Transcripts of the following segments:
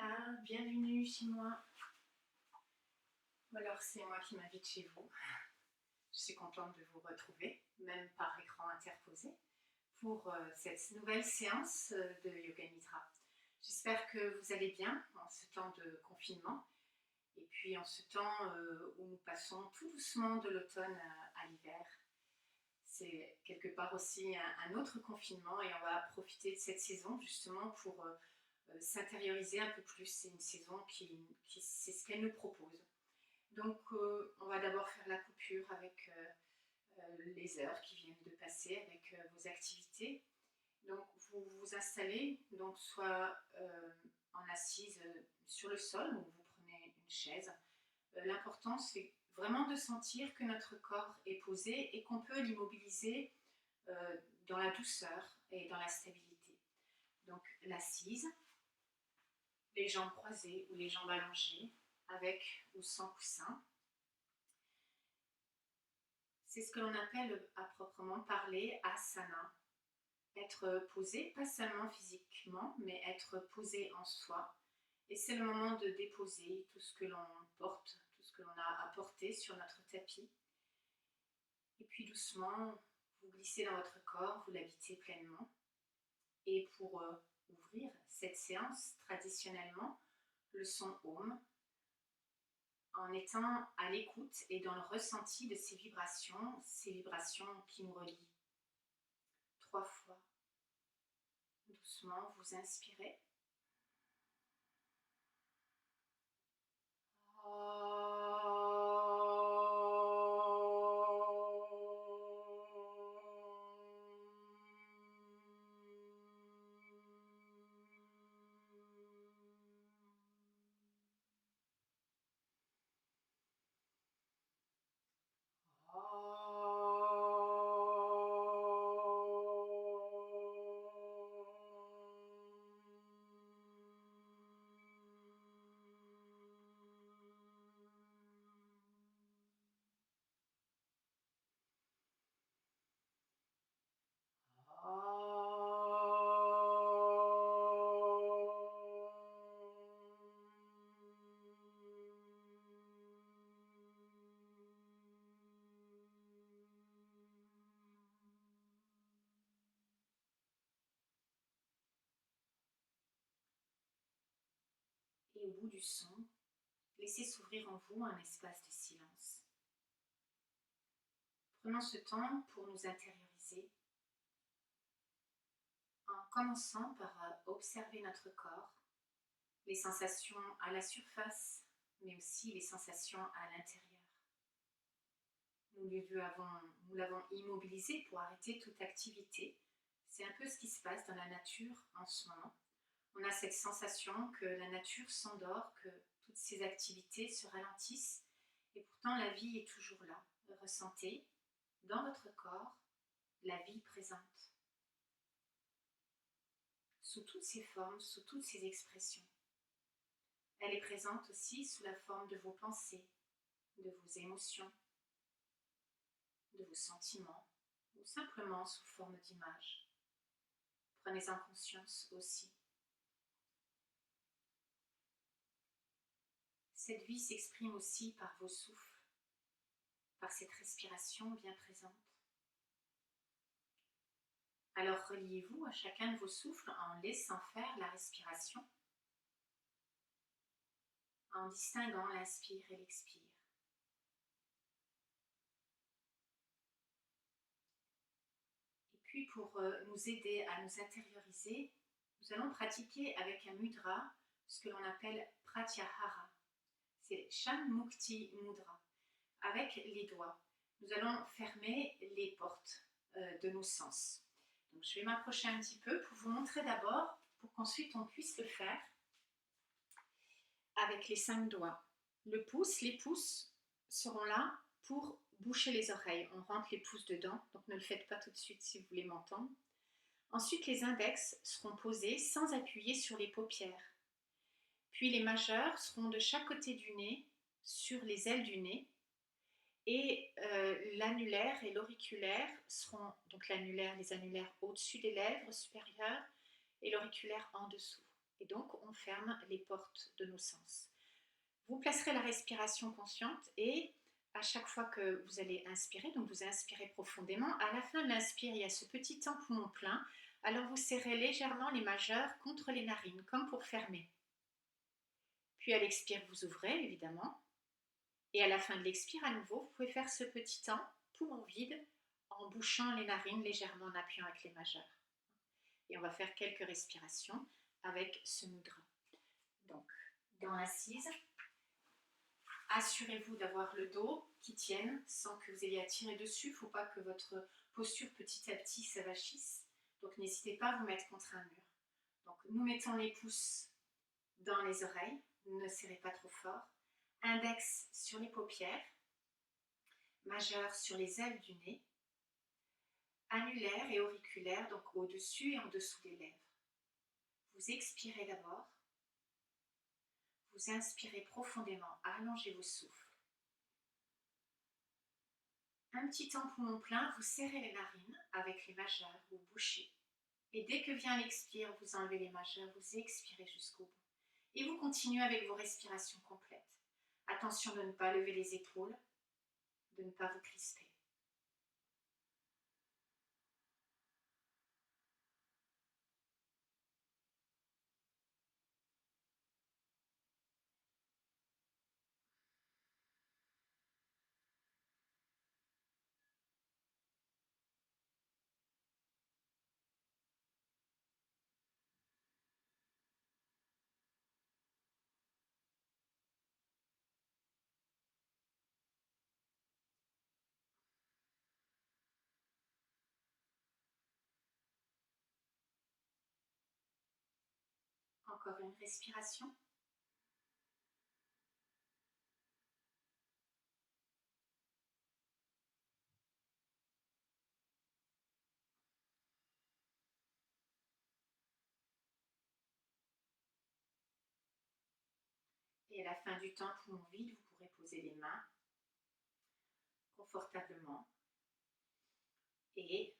Hola, bienvenue chez moi. Alors c'est moi qui m'invite chez vous. Je suis contente de vous retrouver, même par écran interposé, pour cette nouvelle séance de Yoga Nidra. J'espère que vous allez bien en ce temps de confinement et puis en ce temps où nous passons tout doucement de l'automne à l'hiver. C'est quelque part aussi un autre confinement et on va profiter de cette saison justement pour s'intérioriser un peu plus. C'est une saison qui c'est ce qu'elle nous propose. Donc on va d'abord faire la coupure avec les heures qui viennent de passer, avec vos activités. Donc vous vous installez, donc soit en assise sur le sol, ou vous prenez une chaise. L'important c'est vraiment de sentir que notre corps est posé et qu'on peut l'immobiliser dans la douceur et dans la stabilité. Donc l'assise, les jambes croisées ou les jambes allongées, avec ou sans coussin. C'est ce que l'on appelle à proprement parler asana. Être posé, pas seulement physiquement, mais être posé en soi. Et c'est le moment de déposer tout ce que l'on porte, tout ce que l'on a à porter sur notre tapis. Et puis doucement, vous glissez dans votre corps, vous l'habitez pleinement. Et pour ouvrir cette séance, traditionnellement, le son Om, en étant à l'écoute et dans le ressenti de ces vibrations qui nous relient. 3 fois. Doucement, vous inspirez. Et au bout du son, laissez s'ouvrir en vous un espace de silence. Prenons ce temps pour nous intérioriser, en commençant par observer notre corps, les sensations à la surface, mais aussi les sensations à l'intérieur. Nous l'avons immobilisé pour arrêter toute activité. C'est un peu ce qui se passe dans la nature en ce moment. On a cette sensation que la nature s'endort, que toutes ces activités se ralentissent, et pourtant la vie est toujours là. Ressentez dans votre corps la vie présente, sous toutes ses formes, sous toutes ses expressions. Elle est présente aussi sous la forme de vos pensées, de vos émotions, de vos sentiments, ou simplement sous forme d'images. Prenez-en conscience aussi. Cette vie s'exprime aussi par vos souffles, par cette respiration bien présente. Alors reliez-vous à chacun de vos souffles en laissant faire la respiration, en distinguant l'inspire et l'expire. Et puis pour nous aider à nous intérioriser, nous allons pratiquer avec un mudra ce que l'on appelle pratyahara. C'est Shanmukti Mudra. Avec les doigts, nous allons fermer les portes de nos sens. Donc je vais m'approcher un petit peu pour vous montrer d'abord, pour qu'ensuite on puisse le faire avec les 5 doigts. Le pouce, les pouces seront là pour boucher les oreilles. On rentre les pouces dedans, donc ne le faites pas tout de suite si vous voulez m'entendre. Ensuite, les index seront posés sans appuyer sur les paupières. Puis les majeurs seront de chaque côté du nez, sur les ailes du nez. Et l'annulaire et l'auriculaire seront, donc les annulaires au-dessus des lèvres supérieures et l'auriculaire en dessous. Et donc, on ferme les portes de nos sens. Vous placerez la respiration consciente et à chaque fois que vous allez inspirer, donc vous inspirez profondément, à la fin de l'inspire, il y a ce petit temps poumon plein. Alors vous serrez légèrement les majeurs contre les narines, comme pour fermer. Puis à l'expire, vous ouvrez évidemment. Et à la fin de l'expire, à nouveau, vous pouvez faire ce petit temps, poumon vide, en bouchant les narines légèrement, en appuyant avec les majeurs. Et on va faire quelques respirations avec ce mudra. Donc, dans l'assise, assurez-vous d'avoir le dos qui tienne sans que vous ayez à tirer dessus. Il ne faut pas que votre posture petit à petit s'avachisse. Donc, n'hésitez pas à vous mettre contre un mur. Donc, nous mettons les pouces dans les oreilles. Ne serrez pas trop fort. Index sur les paupières. Majeur sur les ailes du nez. Annulaire et auriculaire, donc au-dessus et en dessous des lèvres. Vous expirez d'abord. Vous inspirez profondément. Allongez vos souffles. Un petit temps poumon plein, vous serrez les narines avec les majeurs, vous bouchez. Et dès que vient l'expire, vous enlevez les majeurs, vous expirez jusqu'au bout. Et vous continuez avec vos respirations complètes. Attention de ne pas lever les épaules, de ne pas vous crisper. Encore une respiration. Et à la fin du temps, poumon vide, vous pourrez poser les mains confortablement. Et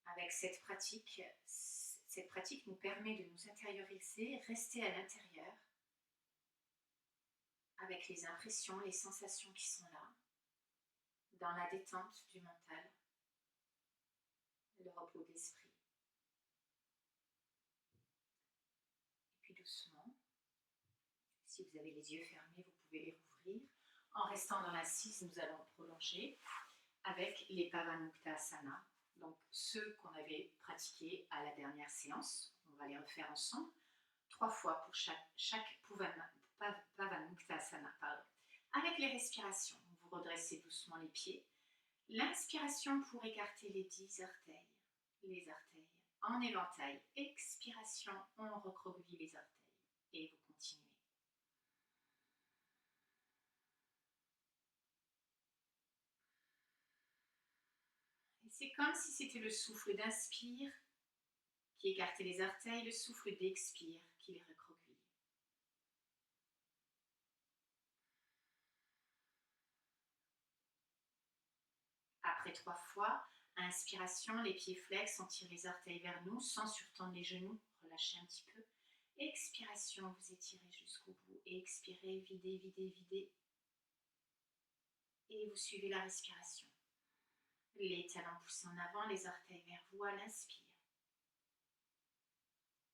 avec cette pratique nous permet de nous intérioriser, rester à l'intérieur avec les impressions, les sensations qui sont là, dans la détente du mental, le repos de l'esprit. Et puis doucement, si vous avez les yeux fermés, vous pouvez les rouvrir. En restant dans l'assise, nous allons prolonger avec les Pavanmukta-asana, donc ceux qu'on avait pratiqués à la dernière séance. On va les refaire ensemble, 3 fois pour chaque Pavanmukta-asana. Avec les respirations, vous redressez doucement les pieds. L'inspiration pour écarter les 10 orteils, les orteils en éventail. Expiration, on recroqueville les orteils et vous continuez. Et c'est comme si c'était le souffle d'inspire qui écartait les orteils, le souffle d'expire qui les recroqueville. Après 3 fois, inspiration, les pieds flex, on tire les orteils vers nous sans surtendre les genoux, relâchez un petit peu. Expiration, vous étirez jusqu'au bout. Expirez, videz, videz, videz. Et vous suivez la respiration. Les talons poussent en avant, les orteils vers vous à l'inspire.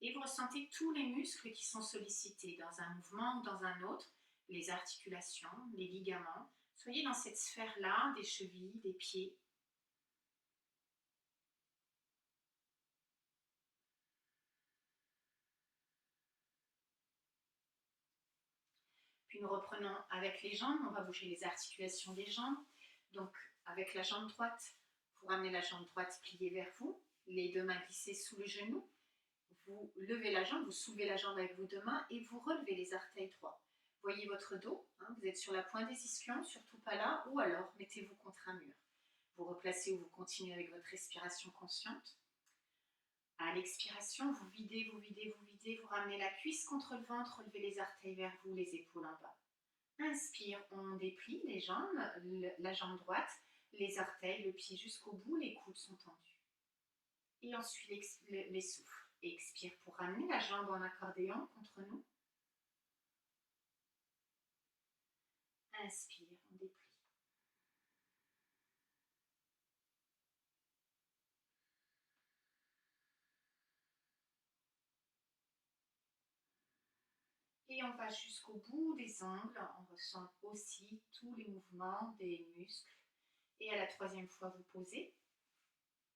Et vous ressentez tous les muscles qui sont sollicités dans un mouvement ou dans un autre, les articulations, les ligaments. Soyez dans cette sphère-là, des chevilles, des pieds. Puis nous reprenons avec les jambes, on va bouger les articulations des jambes. Donc avec la jambe droite, vous ramenez la jambe droite pliée vers vous, les 2 mains glissées sous le genou. Vous levez la jambe, vous soulevez la jambe avec vos 2 mains et vous relevez les orteils droits. Voyez votre dos, vous êtes sur la pointe des ischions, surtout pas là, ou alors mettez-vous contre un mur. Vous replacez ou vous continuez avec votre respiration consciente. À l'expiration, vous videz, vous videz, vous videz, vous ramenez la cuisse contre le ventre, relevez les orteils vers vous, les épaules en bas. Inspire, on déplie les jambes, la jambe droite, les orteils, le pied jusqu'au bout, les coudes sont tendus. Et ensuite les souffles. Expire pour ramener la jambe en accordéon contre nous. Inspire, on déplie. Et on va jusqu'au bout des ongles. On ressent aussi tous les mouvements des muscles. Et à la troisième fois, vous posez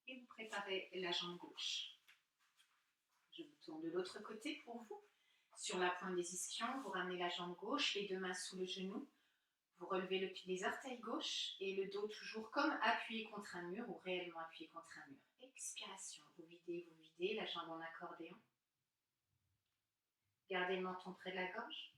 et vous préparez la jambe gauche. Je me tourne de l'autre côté pour vous. Sur la pointe des ischions, vous ramenez la jambe gauche, les deux mains sous le genou. Vous relevez les orteils gauche et le dos toujours comme appuyé contre un mur ou réellement appuyé contre un mur. Expiration, vous videz, la jambe en accordéon. Gardez le menton près de la gorge.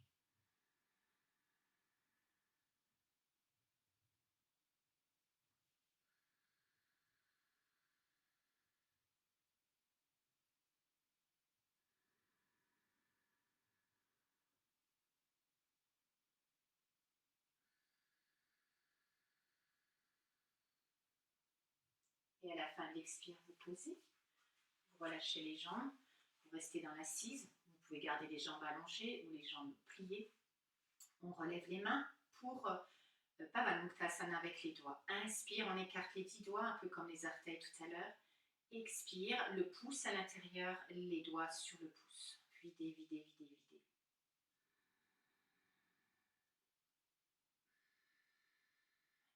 Et à la fin de l'expire, vous posez. Vous relâchez les jambes. Vous restez dans l'assise. Vous pouvez garder les jambes allongées ou les jambes pliées. On relève les mains pour Pavanuktasana avec les doigts. Inspire, on écarte les 10 doigts, un peu comme les orteils tout à l'heure. Expire, le pouce à l'intérieur, les doigts sur le pouce. Videz.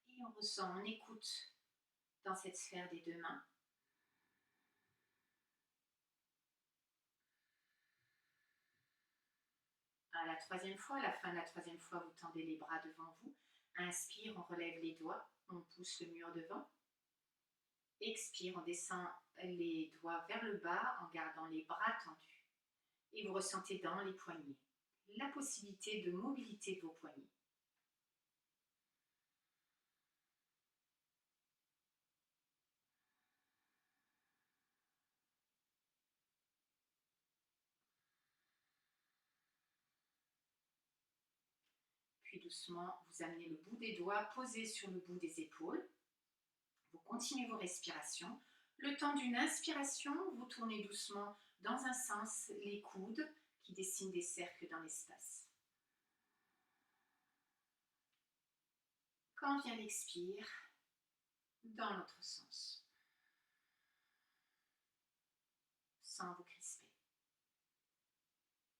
Et on ressent, on écoute dans cette sphère des deux mains. À la troisième fois, à la fin de la troisième fois, vous tendez les bras devant vous. Inspire, on relève les doigts, on pousse le mur devant. Expire, on descend les doigts vers le bas en gardant les bras tendus. Et vous ressentez dans les poignets la possibilité de mobilité de vos poignets. Puis doucement, vous amenez le bout des doigts posé sur le bout des épaules. Vous continuez vos respirations. Le temps d'une inspiration, vous tournez doucement dans un sens les coudes qui dessinent des cercles dans l'espace. Quand vient l'expire, dans l'autre sens, sans vous crisper.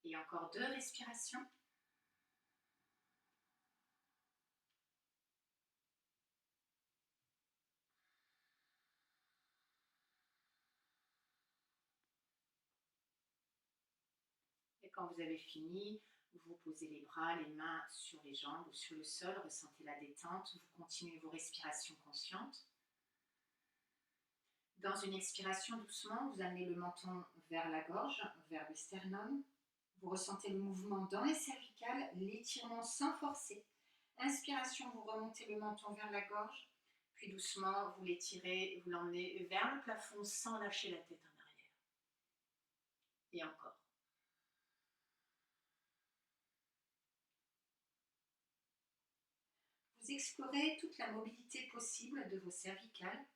Et encore 2 respirations. Et quand vous avez fini, vous posez les bras, les mains sur les jambes ou sur le sol, ressentez la détente, vous continuez vos respirations conscientes. Dans une expiration doucement, vous amenez le menton vers la gorge, vers le sternum. Vous ressentez le mouvement dans les cervicales, l'étirement sans forcer. Inspiration, vous remontez le menton vers la gorge, puis doucement, vous l'étirez, vous l'emmenez vers le plafond sans lâcher la tête en arrière. Et encore. Vous explorez toute la mobilité possible de vos cervicales.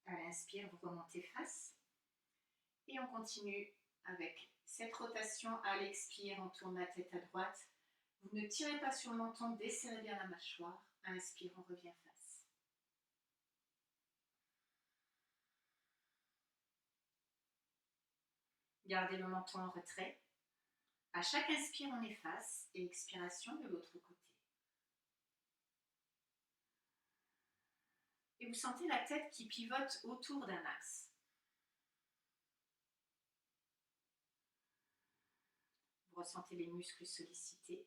À l'inspire, vous remontez face. Et on continue avec cette rotation. À l'expire, on tourne la tête à droite. Vous ne tirez pas sur le menton, desserrez bien la mâchoire. Inspire, on revient face. Gardez le menton en retrait. À chaque inspire, on est face et expiration de l'autre côté. Et vous sentez la tête qui pivote autour d'un axe. Vous ressentez les muscles sollicités.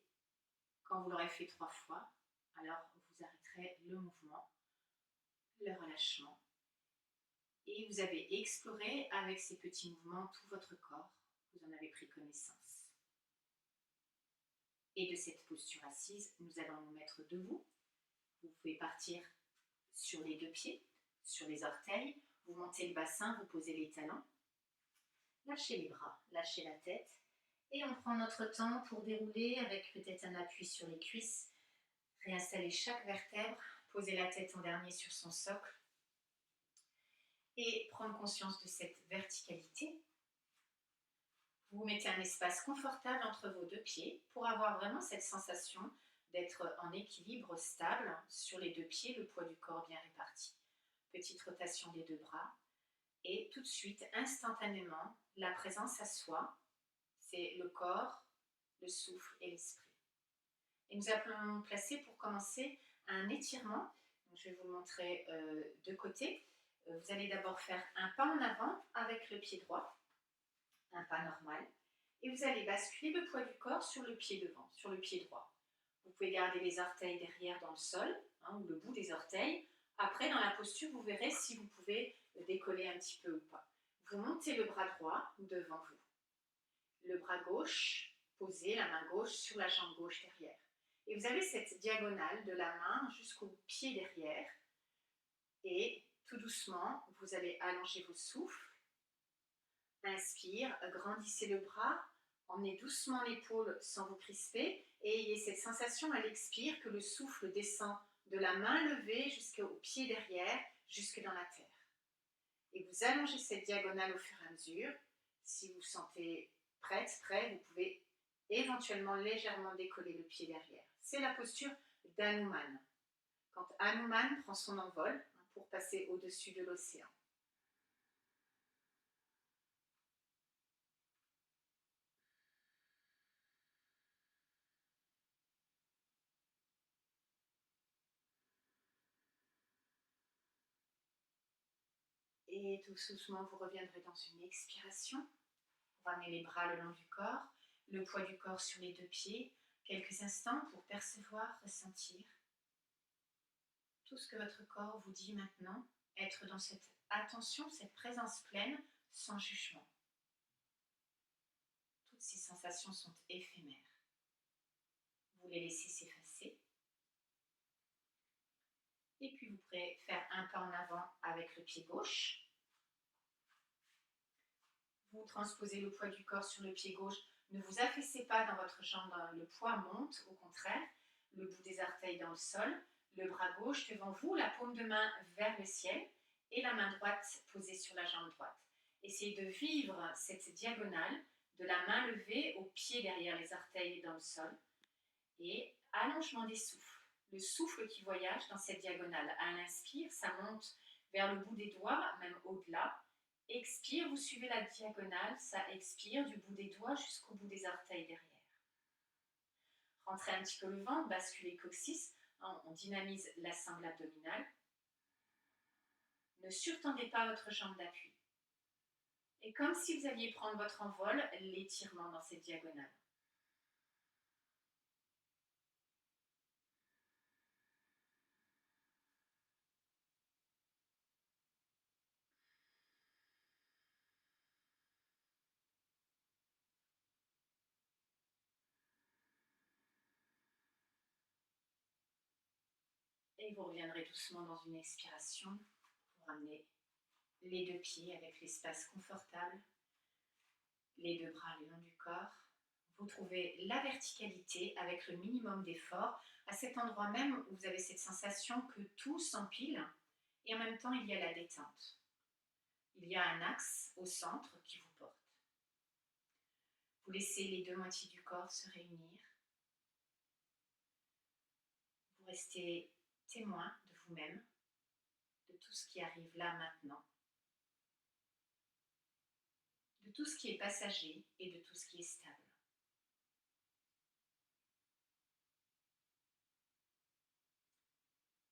Quand vous l'aurez fait 3 fois, alors vous arrêterez le mouvement, le relâchement. Et vous avez exploré avec ces petits mouvements tout votre corps. Vous en avez pris connaissance. Et de cette posture assise, nous allons nous mettre debout. Vous pouvez partir sur les 2 pieds, sur les orteils. Vous montez le bassin, vous posez les talons. Lâchez les bras, lâchez la tête. Et on prend notre temps pour dérouler avec peut-être un appui sur les cuisses, réinstaller chaque vertèbre, poser la tête en dernier sur son socle et prendre conscience de cette verticalité. Vous mettez un espace confortable entre vos deux pieds pour avoir vraiment cette sensation d'être en équilibre stable sur les deux pieds, le poids du corps bien réparti. Petite rotation des deux bras et tout de suite, instantanément, la présence à soi, c'est le corps, le souffle et l'esprit. Et nous allons placer pour commencer un étirement. Donc, je vais vous le montrer de côté. Vous allez d'abord faire un pas en avant avec le pied droit, un pas normal, et vous allez basculer le poids du corps sur le pied devant, sur le pied droit. Vous pouvez garder les orteils derrière dans le sol, ou le bout des orteils. Après, dans la posture, vous verrez si vous pouvez décoller un petit peu ou pas. Vous montez le bras droit devant vous. Le bras gauche posé, la main gauche sur la jambe gauche derrière. Et vous avez cette diagonale de la main jusqu'au pied derrière. Et tout doucement, vous allez allonger vos souffles. Inspire, grandissez le bras, emmenez doucement l'épaule sans vous crisper et ayez cette sensation à l'expire que le souffle descend de la main levée jusqu'au pied derrière, jusque dans la terre. Et vous allongez cette diagonale au fur et à mesure. Si vous vous sentez prête, prêt, vous pouvez éventuellement légèrement décoller le pied derrière. C'est la posture d'Hanuman. Quand Hanuman prend son envol pour passer au-dessus de l'océan. Et tout doucement, vous reviendrez dans une expiration. Vous ramenez les bras le long du corps, le poids du corps sur les deux pieds. Quelques instants pour percevoir, ressentir tout ce que votre corps vous dit maintenant. Être dans cette attention, cette présence pleine, sans jugement. Toutes ces sensations sont éphémères. Vous les laissez s'effacer. Et puis vous pourrez faire un pas en avant avec le pied gauche. Vous transposez le poids du corps sur le pied gauche. Ne vous affaissez pas dans votre jambe, le poids monte, au contraire. Le bout des orteils dans le sol, le bras gauche devant vous, la paume de main vers le ciel et la main droite posée sur la jambe droite. Essayez de vivre cette diagonale de la main levée au pied derrière les orteils dans le sol et allongement des souffles. Le souffle qui voyage dans cette diagonale. À l'inspire, ça monte vers le bout des doigts, même au-delà. Expire, vous suivez la diagonale, ça expire du bout des doigts jusqu'au bout des orteils derrière. Rentrez un petit peu le ventre, basculez coccyx, on dynamise la sangle abdominale. Ne surtendez pas votre jambe d'appui. Et comme si vous alliez prendre votre envol, l'étirement dans cette diagonale. Et vous reviendrez doucement dans une expiration. Vous ramenez les deux pieds avec l'espace confortable, les deux bras le long du corps. Vous trouvez la verticalité avec le minimum d'effort, à cet endroit même où vous avez cette sensation que tout s'empile et en même temps il y a la détente. Il y a un axe au centre qui vous porte. Vous laissez les deux moitiés du corps se réunir. Vous restez témoin de vous-même, de tout ce qui arrive là maintenant, de tout ce qui est passager et de tout ce qui est stable.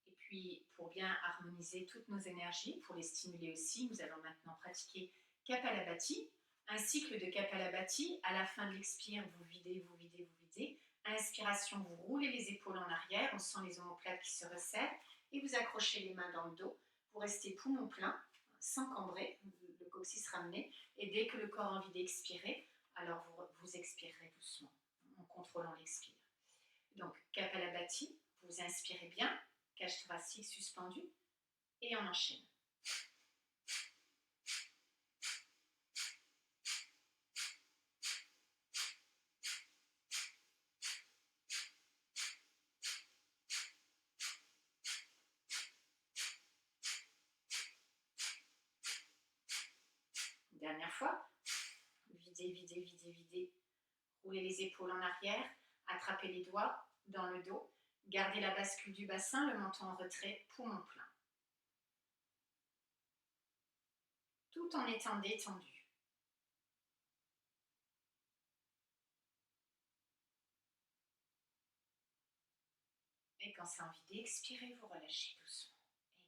Et puis, pour bien harmoniser toutes nos énergies, pour les stimuler aussi, nous allons maintenant pratiquer Kapalabhati, un cycle de Kapalabhati. À la fin de l'expire, vous videz, vous videz, vous videz. Inspiration, vous roulez les épaules en arrière, on sent les omoplates qui se resserrent et vous accrochez les mains dans le dos. Vous restez poumon plein, sans cambrer, le coccyx ramené. Et dès que le corps a envie d'expirer, alors vous expirerez doucement, en contrôlant l'expire. Donc, Kapalabhati, vous inspirez bien, cage thoracique suspendue, et on enchaîne. videz, videz, videz. Roulez les épaules en arrière, attrapez les doigts dans le dos. Gardez la bascule du bassin, le menton en retrait, poumon plein. Tout en étant détendu. Et quand c'est envie d'expirer, vous relâchez doucement.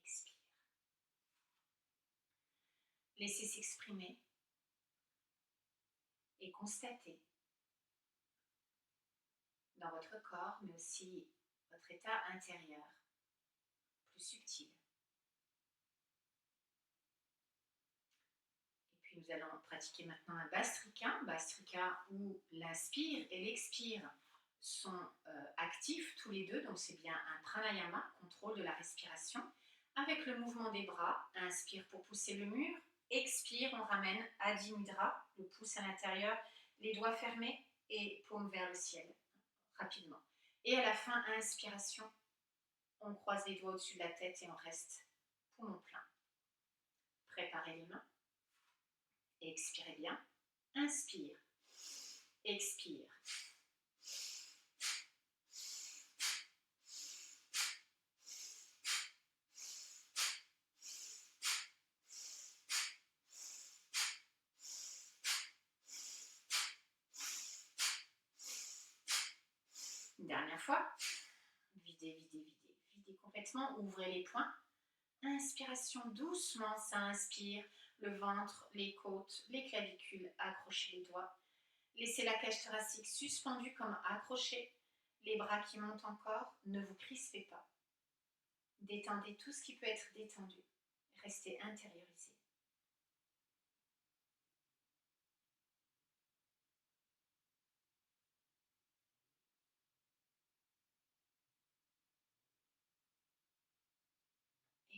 Expire. Laissez s'exprimer et constatez dans votre corps, mais aussi votre état intérieur, plus subtil. Et puis nous allons pratiquer maintenant un Bastrika où l'inspire et l'expire sont actifs tous les deux, donc c'est bien un pranayama, contrôle de la respiration, avec le mouvement des bras. Inspire pour pousser le mur, expire, on ramène Adi Mudra, le pouce à l'intérieur, les doigts fermés et paume vers le ciel, rapidement. Et à la fin, inspiration, on croise les doigts au-dessus de la tête et on reste poumon plein. Préparez les mains, expirez bien, inspire, expire. Une dernière fois, videz, videz, videz, videz complètement, ouvrez les poings. Inspiration, doucement, ça inspire, le ventre, les côtes, les clavicules, accrochez les doigts. Laissez la cage thoracique suspendue comme accrochée, les bras qui montent encore, ne vous crispez pas. Détendez tout ce qui peut être détendu, restez intériorisé.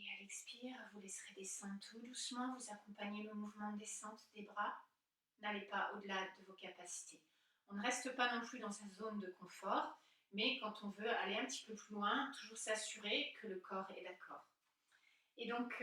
Et à l'expire, vous laisserez descendre tout doucement, vous accompagnez le mouvement de descente des bras. N'allez pas au-delà de vos capacités. On ne reste pas non plus dans sa zone de confort, mais quand on veut aller un petit peu plus loin, toujours s'assurer que le corps est d'accord. Et donc,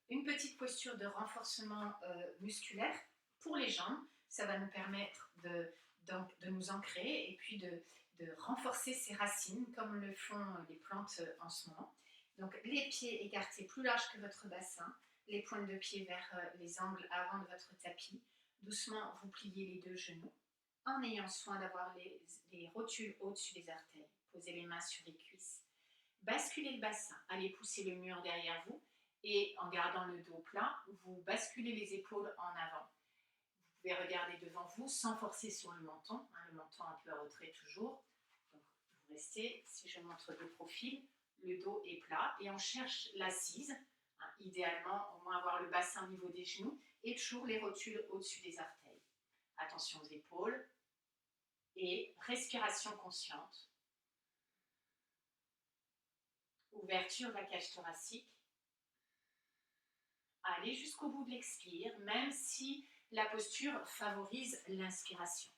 une petite posture de renforcement musculaire pour les jambes, ça va nous permettre de nous ancrer et puis de renforcer ses racines, comme le font les plantes en ce moment. Donc, les pieds écartés plus larges que votre bassin, les pointes de pied vers les angles avant de votre tapis. Doucement, vous pliez les deux genoux en ayant soin d'avoir les rotules au-dessus des orteils. Posez les mains sur les cuisses. Basculez le bassin, allez pousser le mur derrière vous et en gardant le dos plat, vous basculez les épaules en avant. Vous pouvez regarder devant vous sans forcer sur le menton un peu à retrait toujours. Donc vous restez, si je montre de profil, le dos est plat et on cherche l'assise, idéalement au moins avoir le bassin au niveau des genoux et toujours les rotules au-dessus des orteils. Attention aux épaules et respiration consciente. Ouverture de la cage thoracique. Allez jusqu'au bout de l'expire, même si la posture favorise l'inspiration.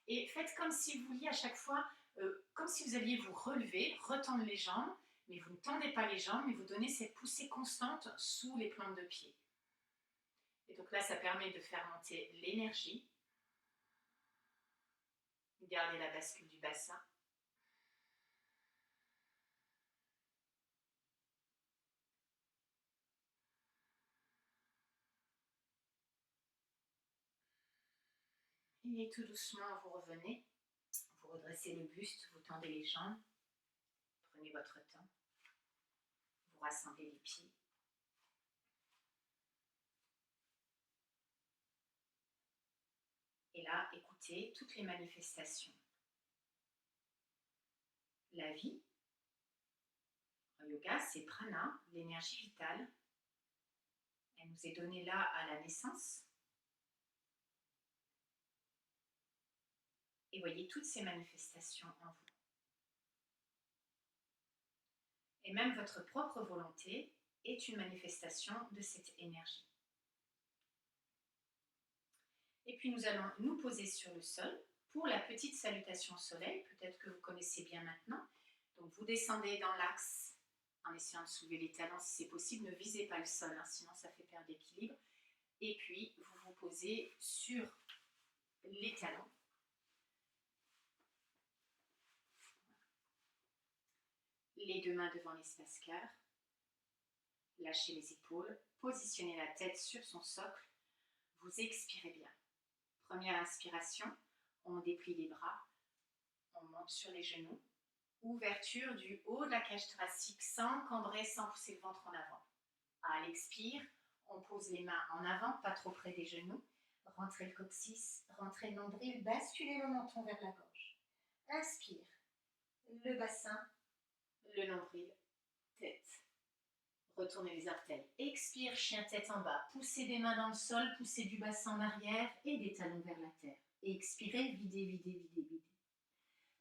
Et faites comme si vous vouliez à chaque fois, comme si vous alliez vous relever, retendre les jambes, mais vous ne tendez pas les jambes, mais vous donnez cette poussée constante sous les plantes de pied. Et donc là, ça permet de faire monter l'énergie. Gardez la bascule du bassin. Et tout doucement, vous revenez. Vous redressez le buste, vous tendez les jambes. Prenez votre temps. Vous rassemblez les pieds. Et là, écoutez toutes les manifestations. La vie, en yoga, c'est prana, l'énergie vitale. Elle nous est donnée là à la naissance. Et voyez toutes ces manifestations en vous. Et même votre propre volonté est une manifestation de cette énergie. Et puis nous allons nous poser sur le sol pour la petite salutation au soleil, peut-être que vous connaissez bien maintenant. Donc vous descendez dans l'axe en essayant de soulever les talons si c'est possible. Ne visez pas le sol, hein, sinon ça fait perdre l'équilibre. Et puis, vous vous posez sur les talons. Les deux mains devant l'espace cœur. Lâchez les épaules. Positionnez la tête sur son socle. Vous expirez bien. Première inspiration, on déplie les bras. On monte sur les genoux. Ouverture du haut de la cage thoracique sans cambrer, sans pousser le ventre en avant. À l'expire, on pose les mains en avant, pas trop près des genoux. Rentrez le coccyx, rentrez le nombril, basculez le menton vers la gorge. Inspire, le bassin, le nombril, tête. Retournez les orteils. Expire, chien tête en bas. Poussez des mains dans le sol, poussez du bassin en arrière et des talons vers la terre. Expirez, videz, videz, videz, videz.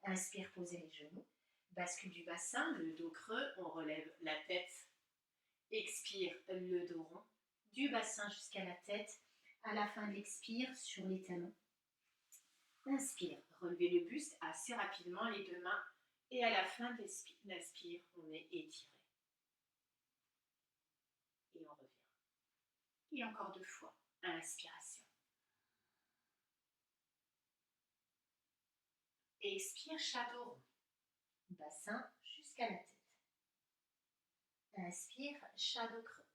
Inspire, posez les genoux. Bascule du bassin, le dos creux, on relève la tête. Expire, le dos rond. Du bassin jusqu'à la tête. À la fin de l'expire, sur les talons. Inspire, relevez le buste assez rapidement, les deux mains. Et à la fin de l'inspire, on est étiré. Et on revient. Et encore 2 fois. Inspiration. Expire, shadow rond. Bassin jusqu'à la tête. Inspire, shadow creux.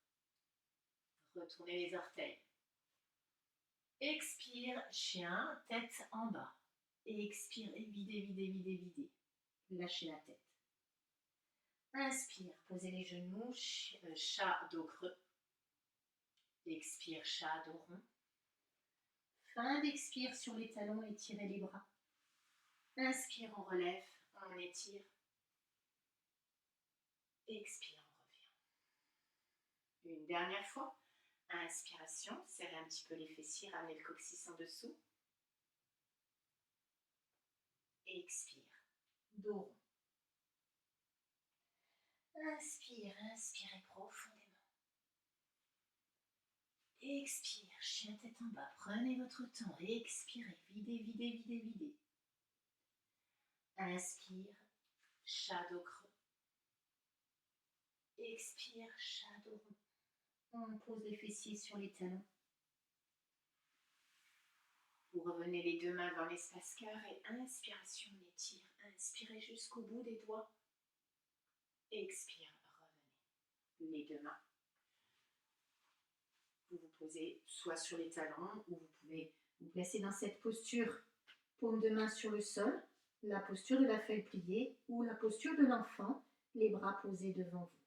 Retournez les orteils. Expire, chien, tête en bas. Expirez, videz, videz, videz, videz. Lâchez la tête. Inspire, posez les genoux, chat, dos creux. Expire, chat, dos rond. Fin d'expire sur les talons, étirez les bras. Inspire, on relève, on étire. Expire, on revient. Une dernière fois. Inspiration, serrez un petit peu les fessiers, ramenez le coccyx en dessous. Expire, dos rond. Inspire, inspirez profondément. Expire, chien tête en bas, prenez votre temps, expirez, videz, videz, videz, videz. Inspire, shadow creux. Expire, shadow rond. On pose les fessiers sur les talons. Vous revenez les deux mains dans l'espace cœur et inspiration, on étire. Inspirez jusqu'au bout des doigts. Expire, revenez. Les deux mains. Vous vous posez soit sur les talons ou vous pouvez vous placer dans cette posture, paume de main sur le sol, la posture de la feuille pliée ou la posture de l'enfant, les bras posés devant vous.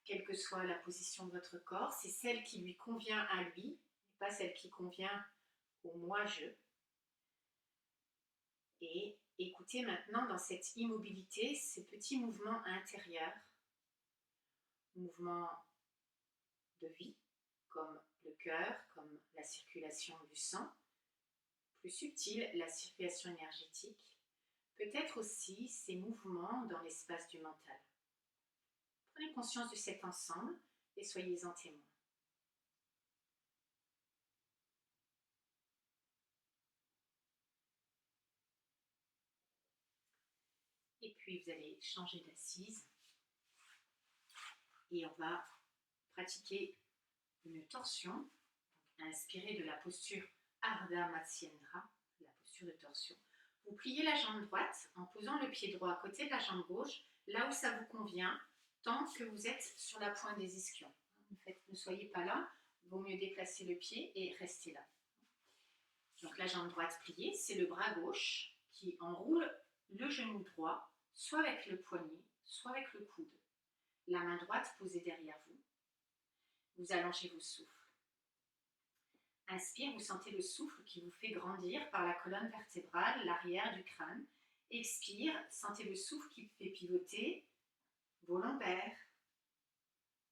Quelle que soit la position de votre corps, c'est celle qui lui convient à lui, pas celle qui convient au moi-je. Et écoutez maintenant dans cette immobilité ces petits mouvements intérieurs, mouvements de vie, comme le cœur, comme la circulation du sang, plus subtil, la circulation énergétique, peut-être aussi ces mouvements dans l'espace du mental. Prenez conscience de cet ensemble et soyez-en témoins. Et puis vous allez changer d'assise et on va pratiquer une torsion. Inspirez de la posture Ardha Matsyendra, la posture de torsion. Vous pliez la jambe droite en posant le pied droit à côté de la jambe gauche, là où ça vous convient, tant que vous êtes sur la pointe des ischions. En fait, ne soyez pas là, il vaut mieux déplacer le pied et rester là. Donc la jambe droite pliée, c'est le bras gauche qui enroule le genou droit, soit avec le poignet, soit avec le coude. La main droite posée derrière vous. Vous allongez vos souffles. Inspire, vous sentez le souffle qui vous fait grandir par la colonne vertébrale, l'arrière du crâne. Expire, sentez le souffle qui fait pivoter vos lombaires,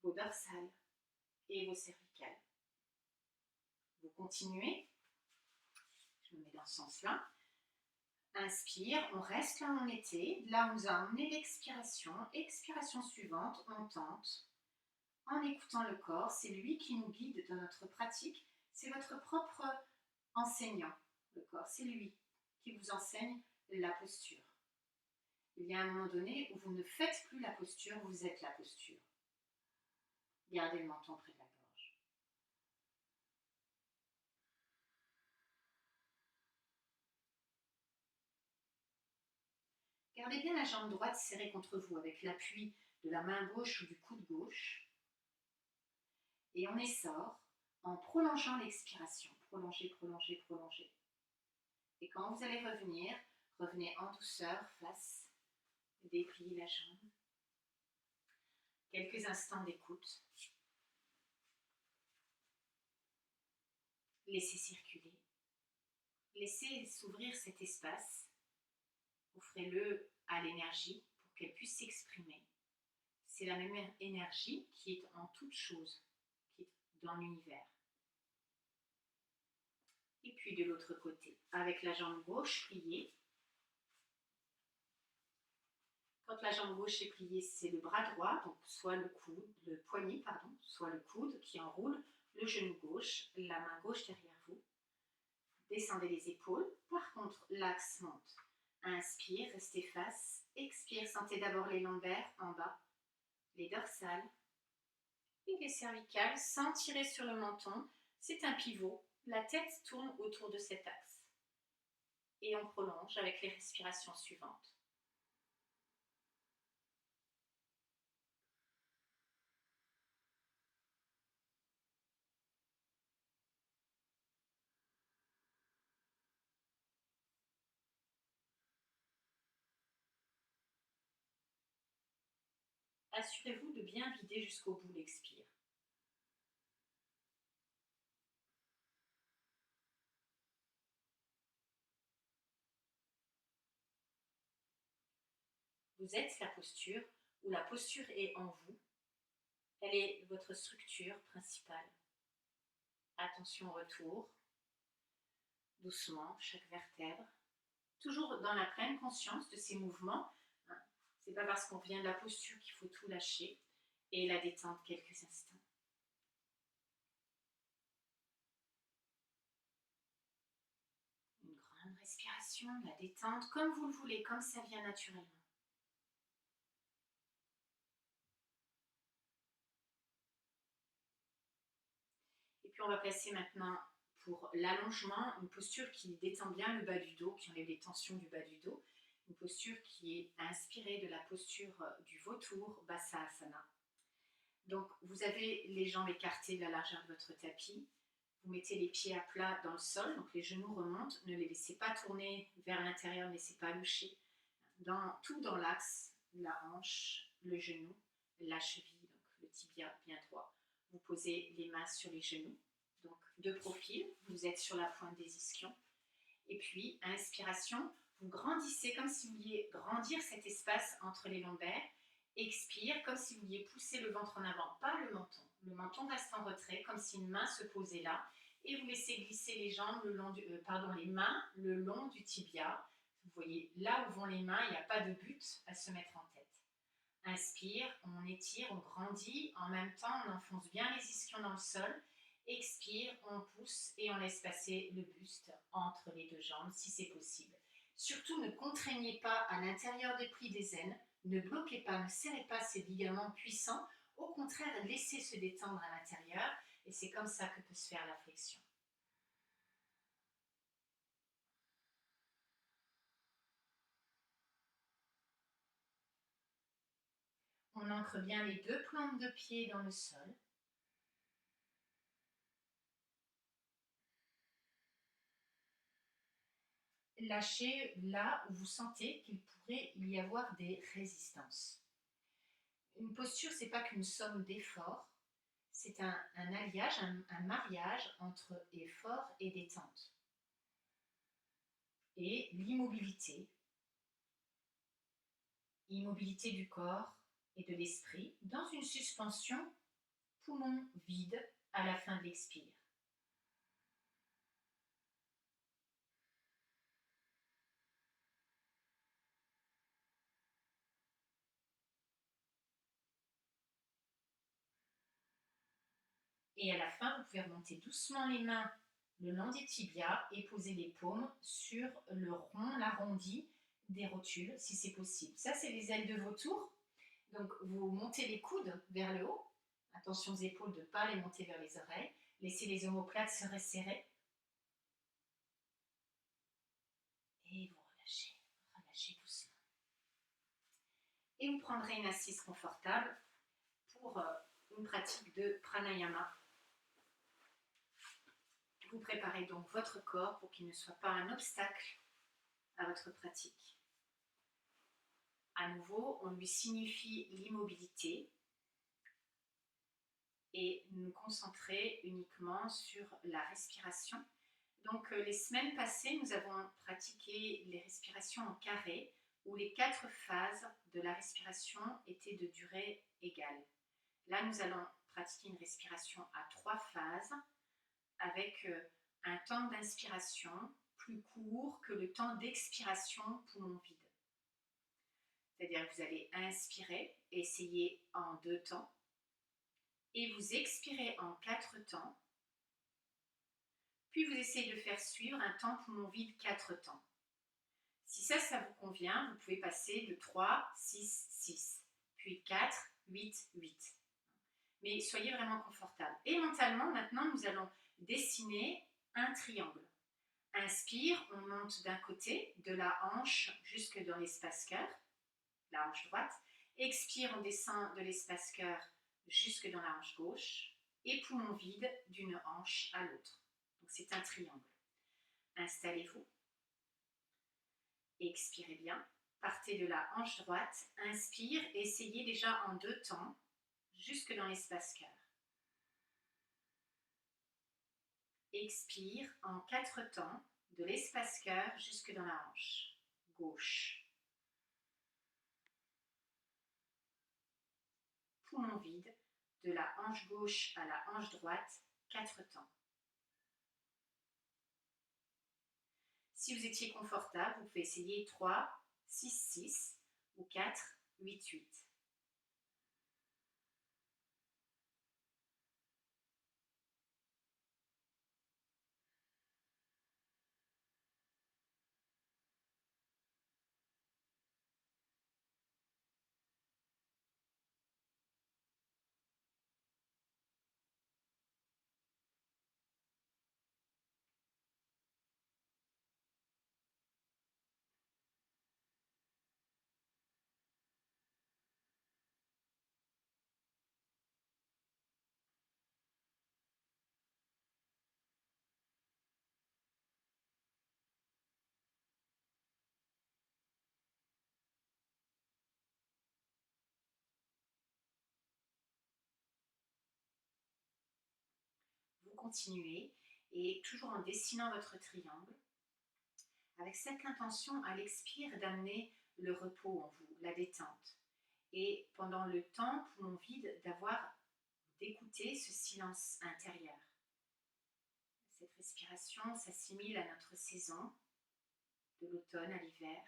vos dorsales et vos cervicales. Vous continuez. Je me mets dans ce sens-là. Inspire, on reste là où on était, là où on nous a emmené l'expiration. Expiration suivante, on tente. En écoutant le corps, c'est lui qui nous guide dans notre pratique. C'est votre propre enseignant, le corps. C'est lui qui vous enseigne la posture. il y a un moment donné où vous ne faites plus la posture, vous êtes la posture. Gardez le menton près de la gorge. Gardez bien la jambe droite serrée contre vous avec l'appui de la main gauche ou du coude gauche. Et on essore en prolongeant l'expiration. Prolongez, prolongez, prolongez. Et quand vous allez revenir, revenez en douceur face, dépliez la jambe. Quelques instants d'écoute. Laissez circuler. Laissez s'ouvrir cet espace. Offrez-le à l'énergie pour qu'elle puisse s'exprimer. C'est la même énergie qui est en toute chose, qui est dans l'univers. Et puis de l'autre côté, avec la jambe gauche pliée. Quand la jambe gauche est pliée, c'est le bras droit, donc soit le poignet, soit le coude qui enroule le genou gauche, la main gauche derrière vous. Descendez les épaules. Par contre, l'axe monte. Inspire, restez face. Expire, sentez d'abord les lombaires en bas, les dorsales et les cervicales sans tirer sur le menton. C'est un pivot. La tête tourne autour de cet axe. Et on prolonge avec les respirations suivantes. Assurez-vous de bien vider jusqu'au bout l'expire. Vous êtes la posture, ou la posture est en vous. Elle est votre structure principale. Attention au retour. Doucement, chaque vertèbre. Toujours dans la pleine conscience de ces mouvements. C'est pas parce qu'on vient de la posture qu'il faut tout lâcher. Et la détente quelques instants. Une grande respiration, la détente, comme vous le voulez, comme ça vient naturellement. Et puis on va placer maintenant pour l'allongement une posture qui détend bien le bas du dos, qui enlève les tensions du bas du dos. Une posture qui est inspirée de la posture du vautour, Bassasana. Donc vous avez les jambes écartées de la largeur de votre tapis. Vous mettez les pieds à plat dans le sol, donc les genoux remontent. Ne les laissez pas tourner vers l'intérieur, ne laissez pas loucher. Tout dans l'axe, la hanche, le genou, la cheville, donc le tibia bien droit. Vous posez les mains sur les genoux, donc de profil, vous êtes sur la pointe des ischions. Et puis, inspiration, vous grandissez comme si vous vouliez grandir cet espace entre les lombaires. Expire, comme si vous vouliez pousser le ventre en avant, pas le menton. Le menton reste en retrait, comme si une main se posait là. Et vous laissez glisser les jambes les mains le long du tibia. Vous voyez, là où vont les mains, il n'y a pas de but à se mettre en tête. Inspire, on étire, on grandit. En même temps, on enfonce bien les ischions dans le sol. Expire, on pousse et on laisse passer le buste entre les deux jambes si c'est possible. Surtout, ne contraignez pas à l'intérieur des plis des aines. Ne bloquez pas, ne serrez pas ces ligaments puissants. Au contraire, laissez se détendre à l'intérieur. Et c'est comme ça que peut se faire la flexion. On ancre bien les deux plantes de pied dans le sol. Lâchez là où vous sentez qu'il pourrait y avoir des résistances. Une posture, c'est pas qu'une somme d'efforts, c'est un alliage, un mariage entre effort et détente. Et l'immobilité, immobilité du corps et de l'esprit, dans une suspension poumon vide à la fin de l'expire. Et à la fin, vous pouvez remonter doucement les mains le long des tibias et poser les paumes sur le rond, l'arrondi des rotules si c'est possible. Ça, c'est les ailes de vautour. Donc, vous montez les coudes vers le haut. Attention aux épaules de ne pas les monter vers les oreilles. Laissez les omoplates se resserrer. Et vous relâchez, relâchez doucement. Et vous prendrez une assise confortable pour une pratique de pranayama. Vous préparez donc votre corps pour qu'il ne soit pas un obstacle à votre pratique. À nouveau, on lui signifie l'immobilité et nous concentrer uniquement sur la respiration. Donc, les semaines passées, nous avons pratiqué les respirations en carré où les 4 phases de la respiration étaient de durée égale. Là, nous allons pratiquer une respiration à 3 phases avec un temps d'inspiration plus court que le temps d'expiration poumon vide. C'est-à-dire que vous allez inspirer, essayer en 2 temps, et vous expirez en 4 temps, puis vous essayez de faire suivre un temps poumon vide 4 temps. Si ça vous convient, vous pouvez passer de 3, 6, 6, puis 4, 8, 8. Mais soyez vraiment confortable. Et mentalement, maintenant, nous allons dessiner un triangle. Inspire, on monte d'un côté, de la hanche jusque dans l'espace cœur, la hanche droite. Expire, on descend de l'espace cœur jusque dans la hanche gauche. Et poumon vide d'une hanche à l'autre. Donc c'est un triangle. Installez-vous. Expirez bien. Partez de la hanche droite. Inspire, essayez déjà en 2 temps, jusque dans l'espace cœur. Expire en 4 temps, de l'espace cœur jusque dans la hanche gauche. Poumon vide, de la hanche gauche à la hanche droite, 4 temps. Si vous étiez confortable, vous pouvez essayer 3, 6, 6 ou 4, 8, 8. Vous continuez et toujours en dessinant votre triangle, avec cette intention à l'expire d'amener le repos en vous, la détente. Et pendant le temps, poumon vide, d'écouter ce silence intérieur. Cette respiration s'assimile à notre saison, de l'automne à l'hiver.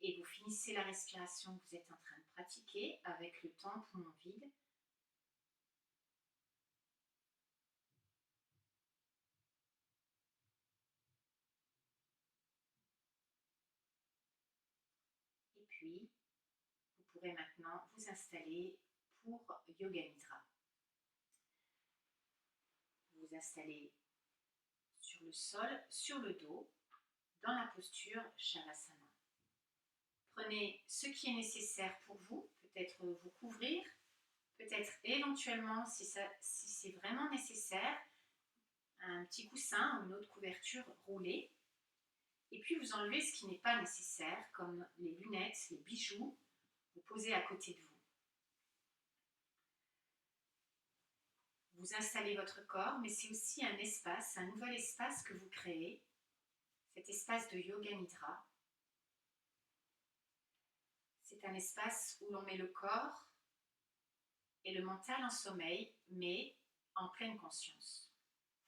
Et vous finissez la respiration que vous êtes en train de pratiquer avec le temps poumon vide. Et puis, vous pourrez maintenant vous installer pour Yoga Nidra. Vous vous installez sur le sol, sur le dos, dans la posture Shavasana. Prenez ce qui est nécessaire pour vous, peut-être vous couvrir, peut-être éventuellement, si c'est vraiment nécessaire, un petit coussin ou une autre couverture roulée. Et puis vous enlevez ce qui n'est pas nécessaire, comme les lunettes, les bijoux, vous posez à côté de vous. Vous installez votre corps, mais c'est aussi un espace, un nouvel espace que vous créez, cet espace de Yoga Nidra. C'est un espace où l'on met le corps et le mental en sommeil, mais en pleine conscience.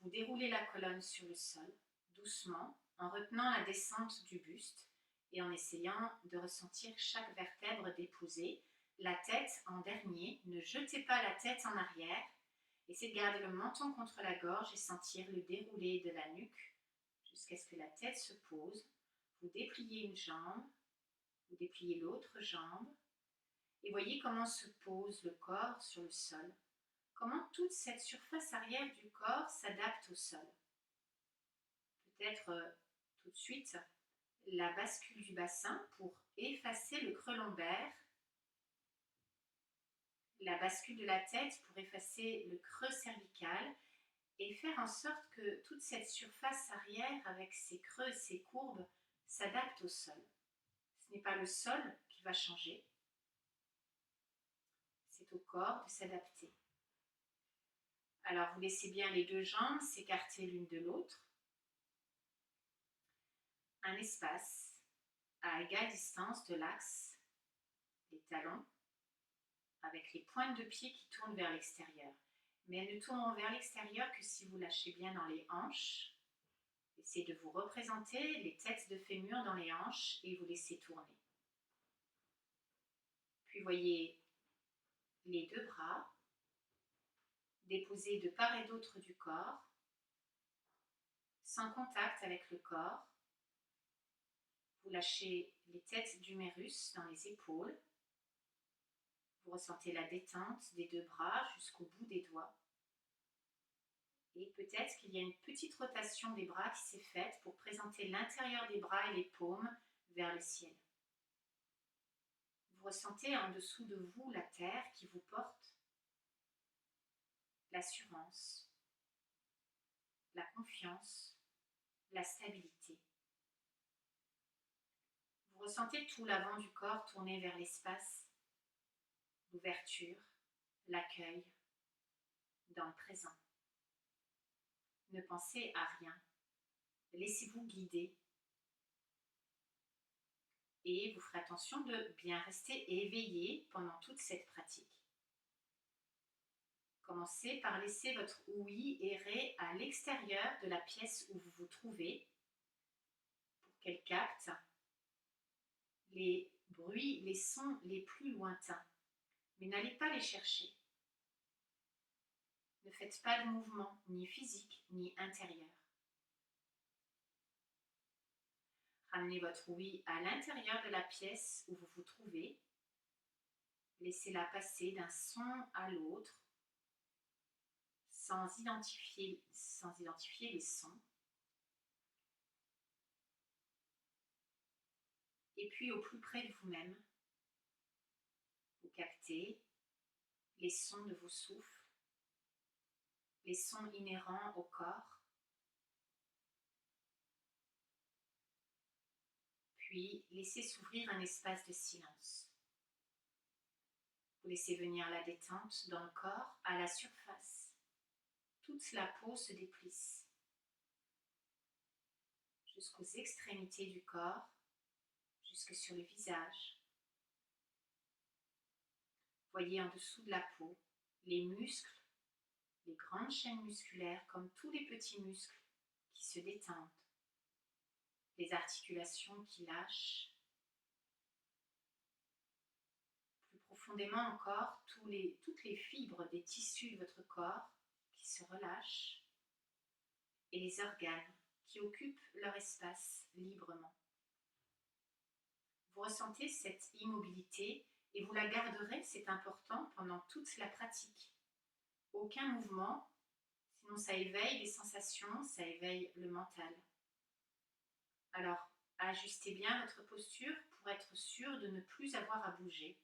Vous déroulez la colonne sur le sol, doucement, en retenant la descente du buste et en essayant de ressentir chaque vertèbre déposée, la tête en dernier. Ne jetez pas la tête en arrière. Essayez de garder le menton contre la gorge et sentir le déroulé de la nuque jusqu'à ce que la tête se pose. Vous dépliez une jambe, vous dépliez l'autre jambe et voyez comment se pose le corps sur le sol. Comment toute cette surface arrière du corps s'adapte au sol. Peut-être tout de suite la bascule du bassin pour effacer le creux lombaire, la bascule de la tête pour effacer le creux cervical et faire en sorte que toute cette surface arrière avec ses creux et ses courbes s'adapte au sol. Ce n'est pas le sol qui va changer, c'est au corps de s'adapter. Alors vous laissez bien les deux jambes s'écarter l'une de l'autre. Un espace à égale distance de l'axe, les talons, avec les pointes de pied qui tournent vers l'extérieur. Mais elles ne tourneront vers l'extérieur que si vous lâchez bien dans les hanches. Essayez de vous représenter les têtes de fémur dans les hanches et vous laissez tourner. Puis voyez les deux bras déposés de part et d'autre du corps, sans contact avec le corps. Vous lâchez les têtes d'humérus dans les épaules. Vous ressentez la détente des deux bras jusqu'au bout des doigts. Et peut-être qu'il y a une petite rotation des bras qui s'est faite pour présenter l'intérieur des bras et les paumes vers le ciel. Vous ressentez en dessous de vous la terre qui vous porte, l'assurance, la confiance, la stabilité. Vous ressentez tout l'avant du corps tourner vers l'espace, l'ouverture, l'accueil, dans le présent. Ne pensez à rien. Laissez-vous guider. Et vous ferez attention de bien rester éveillé pendant toute cette pratique. Commencez par laisser votre ouïe errer à l'extérieur de la pièce où vous vous trouvez pour qu'elle capte les bruits, les sons les plus lointains. Mais n'allez pas les chercher. Ne faites pas de mouvement, ni physique, ni intérieur. Ramenez votre ouïe à l'intérieur de la pièce où vous vous trouvez. Laissez-la passer d'un son à l'autre, sans identifier les sons. Et puis au plus près de vous-même, vous captez les sons de vos souffles, les sons inhérents au corps. Puis laissez s'ouvrir un espace de silence. Vous laissez venir la détente dans le corps à la surface. Toute la peau se déplisse jusqu'aux extrémités du corps, jusque sur le visage. Voyez en dessous de la peau les muscles, les grandes chaînes musculaires comme tous les petits muscles qui se détendent, les articulations qui lâchent. Plus profondément encore, toutes les fibres des tissus de votre corps qui se relâchent et les organes qui occupent leur espace librement. Vous ressentez cette immobilité et vous la garderez, c'est important, pendant toute la pratique. Aucun mouvement, sinon ça éveille les sensations, ça éveille le mental. Alors, ajustez bien votre posture pour être sûr de ne plus avoir à bouger.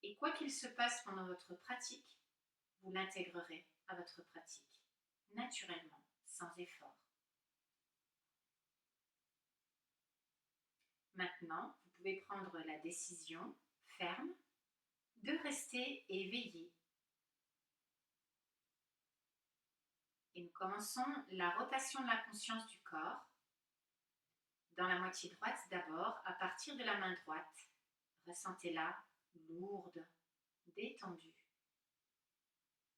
Et quoi qu'il se passe pendant votre pratique, vous l'intégrerez à votre pratique, naturellement, sans effort. Maintenant, vous pouvez prendre la décision ferme de rester éveillé. Et nous commençons la rotation de la conscience du corps. Dans la moitié droite d'abord, à partir de la main droite, ressentez-la lourde, détendu.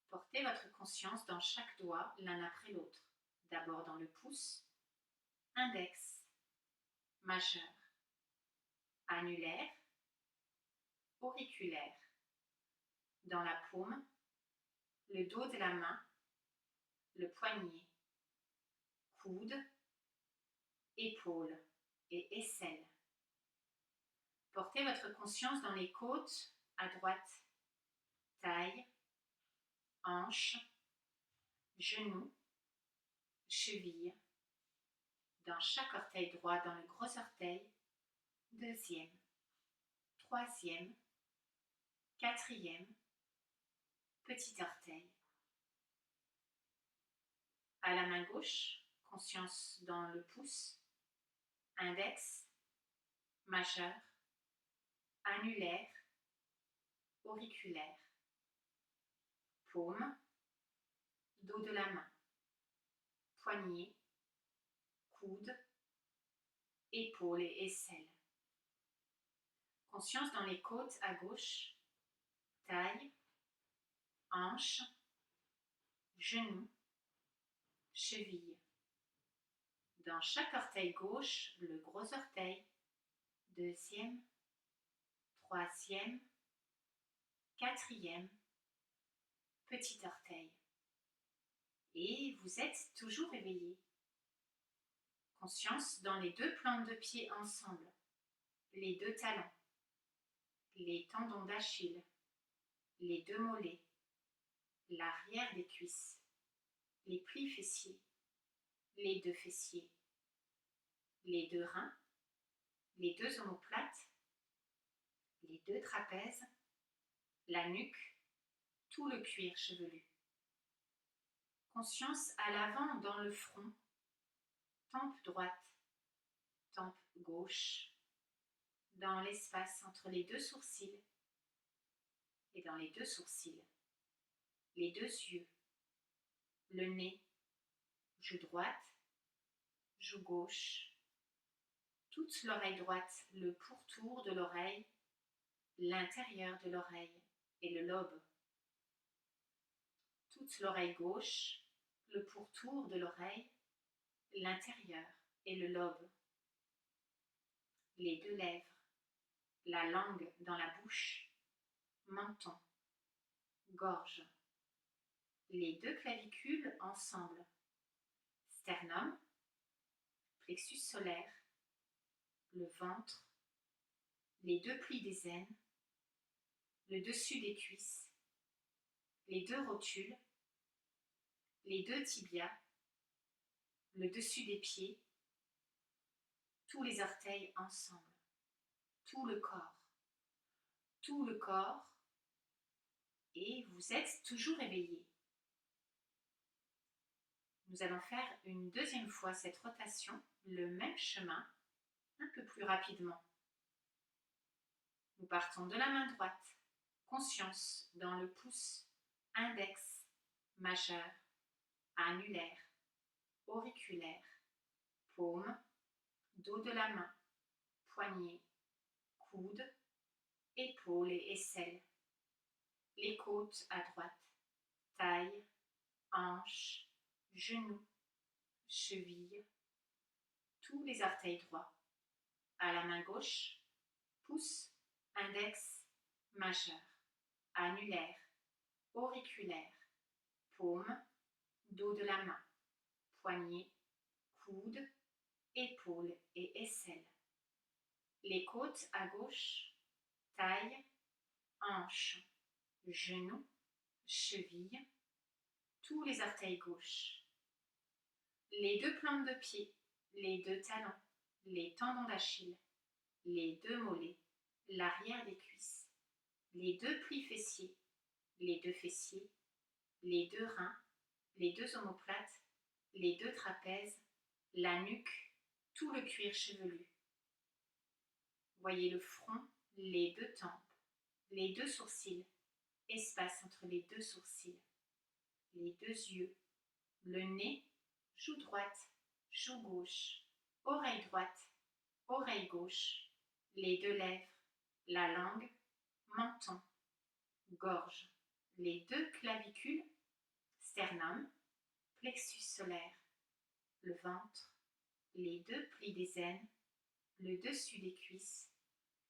Portez votre conscience dans chaque doigt l'un après l'autre. D'abord dans le pouce, index, majeur, annulaire, auriculaire. Dans la paume, le dos de la main, le poignet, coude, épaule et aisselle. Portez votre conscience dans les côtes, à droite, taille, hanche, genou, cheville. Dans chaque orteil droit, dans le gros orteil, deuxième, troisième, quatrième, petit orteil. À la main gauche, conscience dans le pouce, index, majeur, annulaire, auriculaire, paume, dos de la main, poignet, coude, épaule et aisselle. Conscience dans les côtes à gauche, taille, hanche, genou, cheville. Dans chaque orteil gauche, le gros orteil, deuxième, troisième, quatrième, petit orteil. Et vous êtes toujours éveillé. Conscience dans les deux plantes de pied ensemble, les deux talons, les tendons d'Achille, les deux mollets, l'arrière des cuisses, les plis fessiers, les deux fessiers, les deux reins, les deux omoplates, les deux trapèzes, la nuque, tout le cuir chevelu. Conscience à l'avant dans le front, tempe droite, tempe gauche, dans l'espace entre les deux sourcils et dans les deux sourcils, les deux yeux, le nez, joue droite, joue gauche, toute l'oreille droite, le pourtour de l'oreille, l'intérieur de l'oreille et le lobe. Toute l'oreille gauche, le pourtour de l'oreille, l'intérieur et le lobe. Les deux lèvres, la langue dans la bouche, menton, gorge. Les deux clavicules ensemble, sternum, plexus solaire, le ventre, les deux plis des aines, le dessus des cuisses, les deux rotules, les deux tibias, le dessus des pieds, tous les orteils ensemble, tout le corps, et vous êtes toujours éveillé. Nous allons faire une deuxième fois cette rotation, le même chemin, un peu plus rapidement. Nous partons de la main droite, conscience dans le pouce, index, majeur, annulaire, auriculaire, paume, dos de la main, poignet, coude, épaule et aisselle. Les côtes à droite, taille, hanche, genou, cheville, tous les orteils droits. À la main gauche, pouce, index, majeur, annulaire, auriculaire, paume, dos de la main, poignet, coude, épaule et aisselle. Les côtes à gauche, taille, hanche, genou, cheville, tous les orteils gauches. Les deux plantes de pied, les deux talons, les tendons d'Achille, les deux mollets, l'arrière des cuisses, les deux plis fessiers, les deux fessiers, les deux reins, les deux omoplates, les deux trapèzes, la nuque, tout le cuir chevelu. Voyez le front, les deux tempes, les deux sourcils, espace entre les deux sourcils, les deux yeux, le nez, joue droite, joue gauche, oreille droite, oreille gauche, les deux lèvres, la langue, menton, gorge, les deux clavicules, sternum, plexus solaire, le ventre, les deux plis des aines, le dessus des cuisses,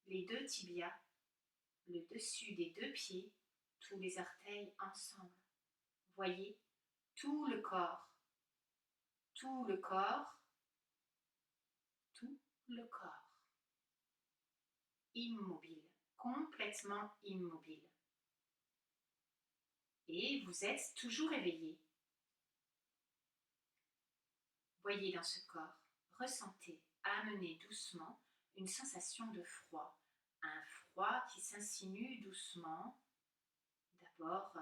les deux tibias, le dessus des deux pieds, tous les orteils ensemble. Voyez tout le corps, tout le corps, tout le corps. Immobile, complètement immobile. Et vous êtes toujours éveillé. Voyez dans ce corps, ressentez, amenez doucement une sensation de froid. Un froid qui s'insinue doucement, d'abord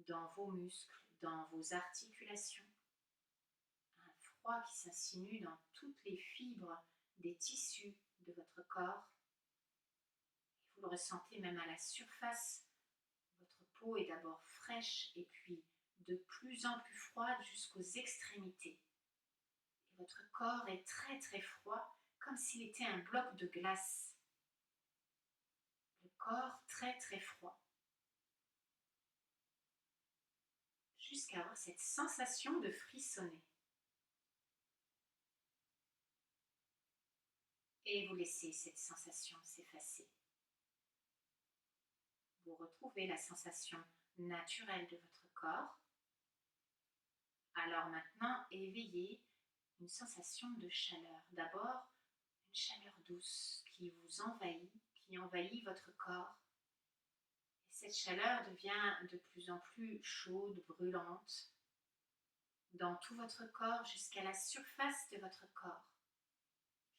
dans vos muscles, dans vos articulations. Un froid qui s'insinue dans toutes les fibres des tissus de votre corps. Et vous le ressentez même à la surface. Votre peau est d'abord fraîche et puis de plus en plus froide jusqu'aux extrémités. Et votre corps est très très froid, comme s'il était un bloc de glace. Le corps très très froid. Jusqu'à avoir cette sensation de frissonner. Et vous laissez cette sensation s'effacer. Vous retrouvez la sensation naturelle de votre corps. Alors maintenant, éveillez une sensation de chaleur. D'abord, une chaleur douce qui vous envahit, qui envahit votre corps. Et cette chaleur devient de plus en plus chaude, brûlante, dans tout votre corps jusqu'à la surface de votre corps.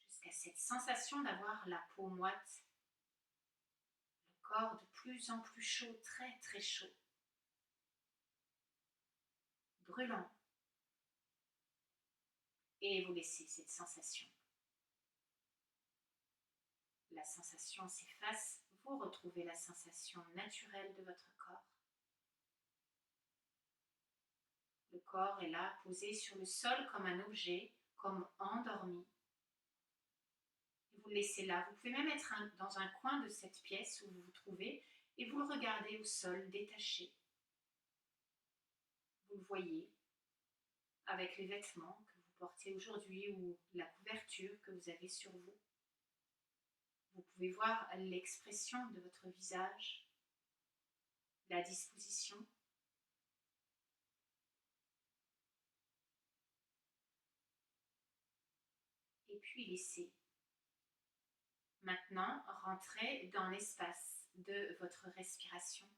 Jusqu'à cette sensation d'avoir la peau moite, le corps de plus en plus chaud, très très chaud, brûlant. Et vous laissez cette sensation. La sensation s'efface, vous retrouvez la sensation naturelle de votre corps. Le corps est là, posé sur le sol comme un objet, comme endormi. Et vous le laissez là. Vous pouvez même être dans un coin de cette pièce où vous vous trouvez et vous le regardez au sol, détaché. Vous le voyez avec les vêtements que vous portez aujourd'hui ou la couverture que vous avez sur vous. Vous pouvez voir l'expression de votre visage, la disposition. Et puis laissez. Maintenant, rentrez dans l'espace de votre respiration.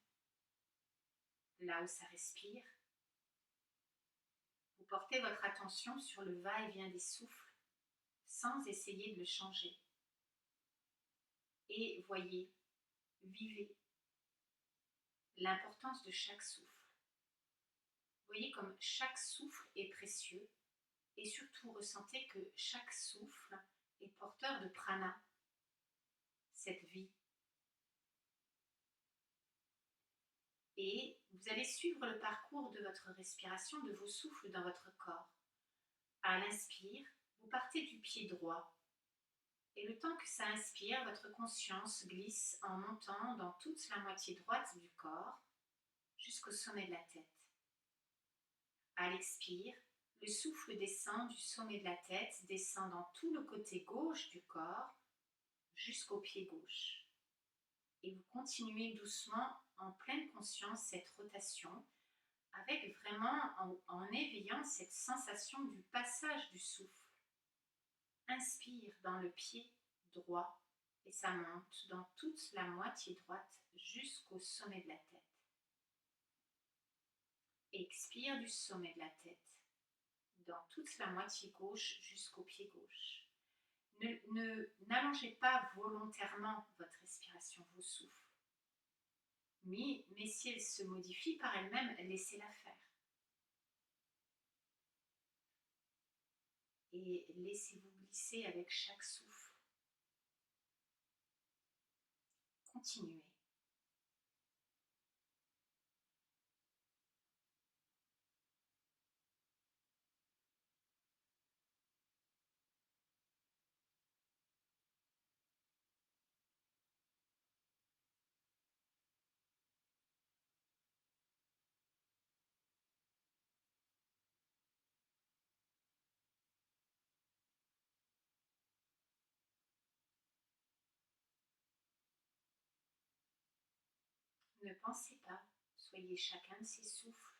Là où ça respire. Vous portez votre attention sur le va-et-vient des souffles sans essayer de le changer. Et voyez, vivez l'importance de chaque souffle. Voyez comme chaque souffle est précieux et surtout ressentez que chaque souffle est porteur de prana, cette vie. Et vous allez suivre le parcours de votre respiration, de vos souffles dans votre corps. À l'inspire, vous partez du pied droit. Et le temps que ça inspire, votre conscience glisse en montant dans toute la moitié droite du corps jusqu'au sommet de la tête. À l'expire, le souffle descend du sommet de la tête, descend dans tout le côté gauche du corps jusqu'au pied gauche. Et vous continuez doucement en pleine conscience cette rotation avec vraiment en éveillant cette sensation du passage du souffle. Inspire dans le pied droit et ça monte dans toute la moitié droite jusqu'au sommet de la tête. Expire du sommet de la tête dans toute la moitié gauche jusqu'au pied gauche. N'allongez pas volontairement votre respiration, vos souffles. Mais si elle se modifie par elle-même, laissez-la faire. Et laissez-vous glisser avec chaque souffle. Continuez. Ne pensez pas, soyez chacun de ces souffles.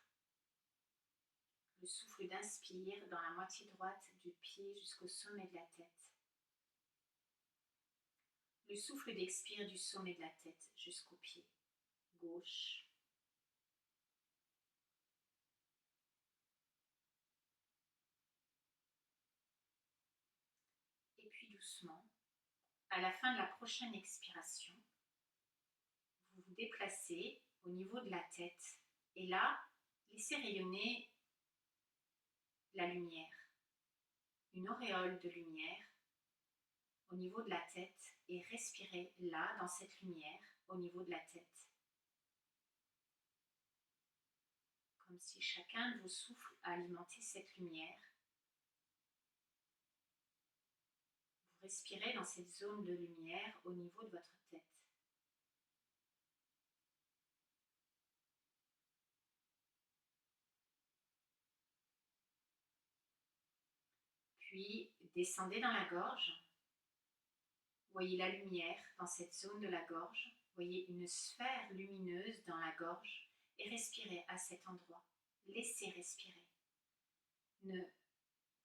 Le souffle d'inspire dans la moitié droite du pied jusqu'au sommet de la tête. Le souffle d'expire du sommet de la tête jusqu'au pied gauche. Et puis doucement, à la fin de la prochaine expiration, vous vous déplacez au niveau de la tête et là, laissez rayonner la lumière, une auréole de lumière au niveau de la tête et respirez là, dans cette lumière, au niveau de la tête. Comme si chacun de vos souffles alimentait cette lumière. Vous respirez dans cette zone de lumière au niveau de votre tête. Puis descendez dans la gorge. Voyez la lumière dans cette zone de la gorge. Voyez une sphère lumineuse dans la gorge et respirez à cet endroit. Laissez respirer. Ne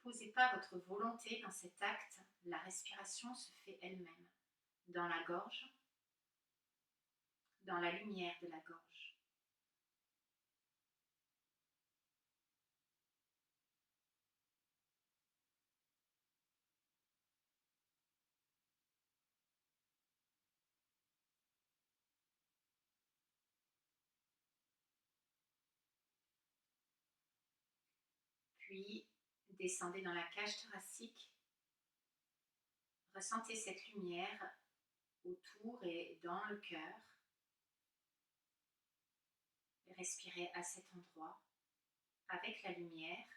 posez pas votre volonté dans cet acte. La respiration se fait elle-même. Dans la gorge, dans la lumière de la gorge. Puis, descendez dans la cage thoracique. Ressentez cette lumière autour et dans le cœur. Respirez à cet endroit avec la lumière.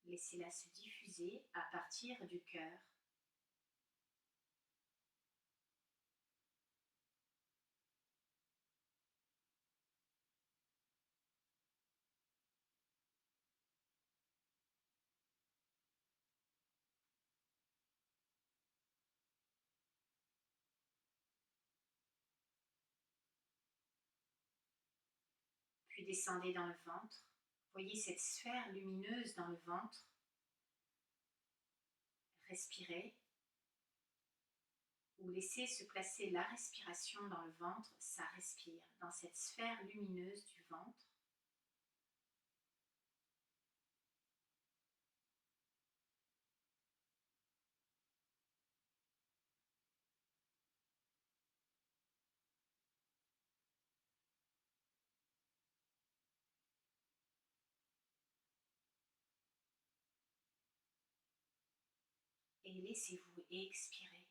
Laissez-la se diffuser à partir du cœur. Puis descendez dans le ventre. Voyez cette sphère lumineuse dans le ventre. Respirez. Ou laissez se placer la respiration dans le ventre, ça respire dans cette sphère lumineuse du ventre. Et laissez-vous expirer.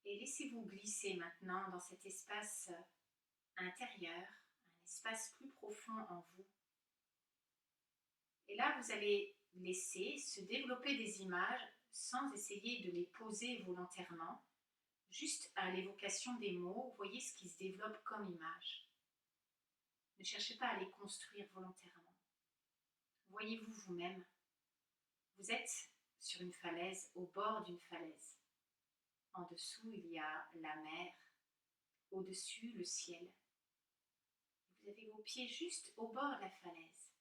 Et laissez-vous glisser maintenant dans cet espace intérieur, un espace plus profond en vous. Et là, vous allez laisser se développer des images sans essayer de les poser volontairement. Juste à l'évocation des mots, voyez ce qui se développe comme image. Ne cherchez pas à les construire volontairement. Voyez-vous vous-même. Vous êtes sur une falaise, au bord d'une falaise. En dessous, il y a la mer. Au-dessus, le ciel. Vous avez vos pieds juste au bord de la falaise.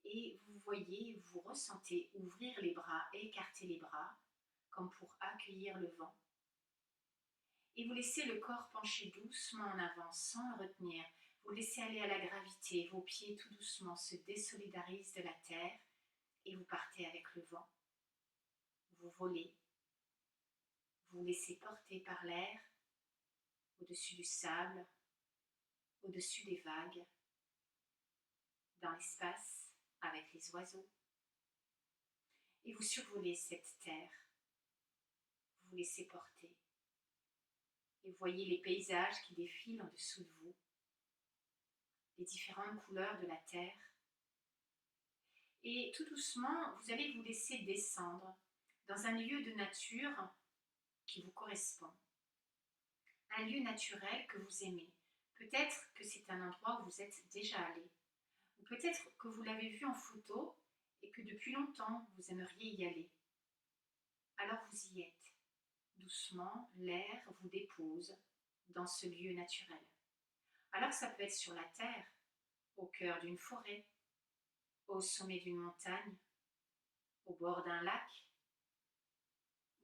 Et vous voyez, vous ressentez ouvrir les bras, écarter les bras, comme pour accueillir le vent. Et vous laissez le corps pencher doucement en avant, sans le retenir. Vous laissez aller à la gravité, vos pieds tout doucement se désolidarisent de la terre et vous partez avec le vent. Vous volez, vous laissez porter par l'air, au-dessus du sable, au-dessus des vagues, dans l'espace, avec les oiseaux. Et vous survolez cette terre, vous vous laissez porter. Et vous voyez les paysages qui défilent en dessous de vous, les différentes couleurs de la terre. Et tout doucement, vous allez vous laisser descendre dans un lieu de nature qui vous correspond. Un lieu naturel que vous aimez. Peut-être que c'est un endroit où vous êtes déjà allé. Ou peut-être que vous l'avez vu en photo et que depuis longtemps vous aimeriez y aller. Alors vous y êtes. Doucement, l'air vous dépose dans ce lieu naturel. Alors ça peut être sur la terre, au cœur d'une forêt, au sommet d'une montagne, au bord d'un lac,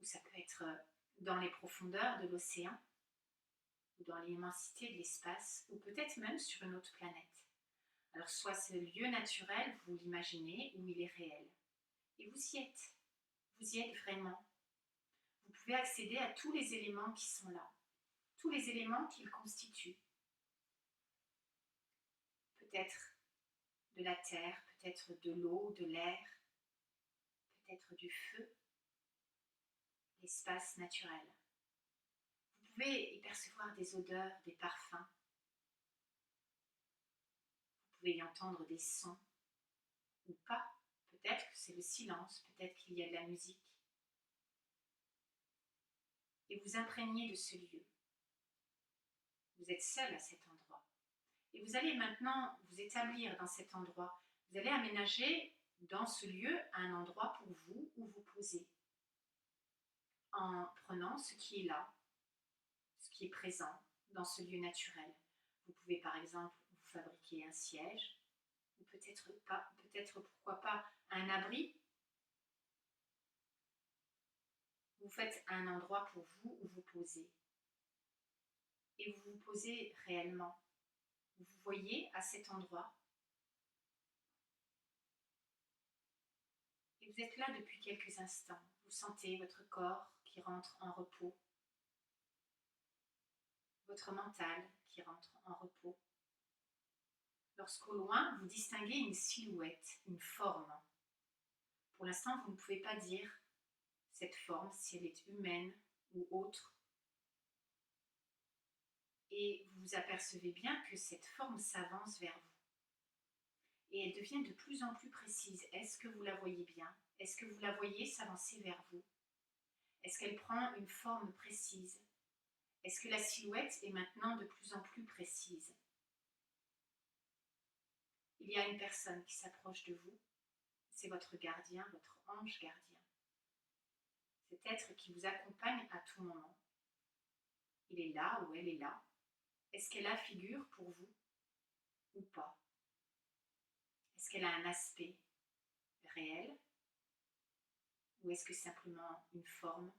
ou ça peut être dans les profondeurs de l'océan, ou dans l'immensité de l'espace, ou peut-être même sur une autre planète. Alors soit ce lieu naturel, vous l'imaginez, ou il est réel. Et vous y êtes vraiment. Vous pouvez accéder à tous les éléments qui sont là, tous les éléments qui le constituent. Peut-être de la terre, peut-être de l'eau, de l'air, peut-être du feu, l'espace naturel. Vous pouvez y percevoir des odeurs, des parfums. Vous pouvez y entendre des sons ou pas. Peut-être que c'est le silence, peut-être qu'il y a de la musique. Et vous imprégnez de ce lieu. Vous êtes seul à cet endroit. Et vous allez maintenant vous établir dans cet endroit. Vous allez aménager dans ce lieu un endroit pour vous où vous posez. En prenant ce qui est là, ce qui est présent dans ce lieu naturel. Vous pouvez par exemple vous fabriquer un siège, ou peut-être pas, peut-être pourquoi pas un abri. Vous faites un endroit pour vous où vous posez. Et vous vous posez réellement. Vous vous voyez à cet endroit. Et vous êtes là depuis quelques instants. Vous sentez votre corps qui rentre en repos. Votre mental qui rentre en repos. Lorsqu'au loin, vous distinguez une silhouette, une forme. Pour l'instant, vous ne pouvez pas dire cette forme, si elle est humaine ou autre. Et vous vous apercevez bien que cette forme s'avance vers vous. Et elle devient de plus en plus précise. Est-ce que vous la voyez bien? Est-ce que vous la voyez s'avancer vers vous? Est-ce qu'elle prend une forme précise? Est-ce que la silhouette est maintenant de plus en plus précise? Il y a une personne qui s'approche de vous. C'est votre gardien, votre ange gardien. Cet être qui vous accompagne à tout moment. Il est là ou elle est là. Est-ce qu'elle a figure pour vous ou pas? Est-ce qu'elle a un aspect réel ou est-ce que c'est simplement une forme?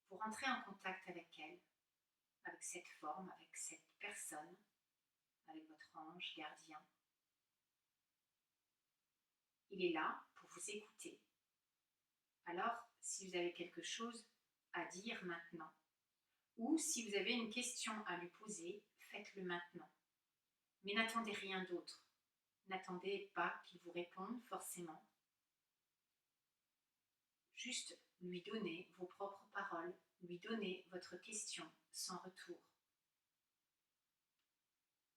Vous rentrez en contact avec elle, avec cette forme, avec cette personne, avec votre ange gardien. Il est là pour vous écouter. Alors, si vous avez quelque chose à dire maintenant, ou si vous avez une question à lui poser, faites-le maintenant. Mais n'attendez rien d'autre. N'attendez pas qu'il vous réponde forcément. Juste lui donner vos propres paroles, lui donner votre question sans retour.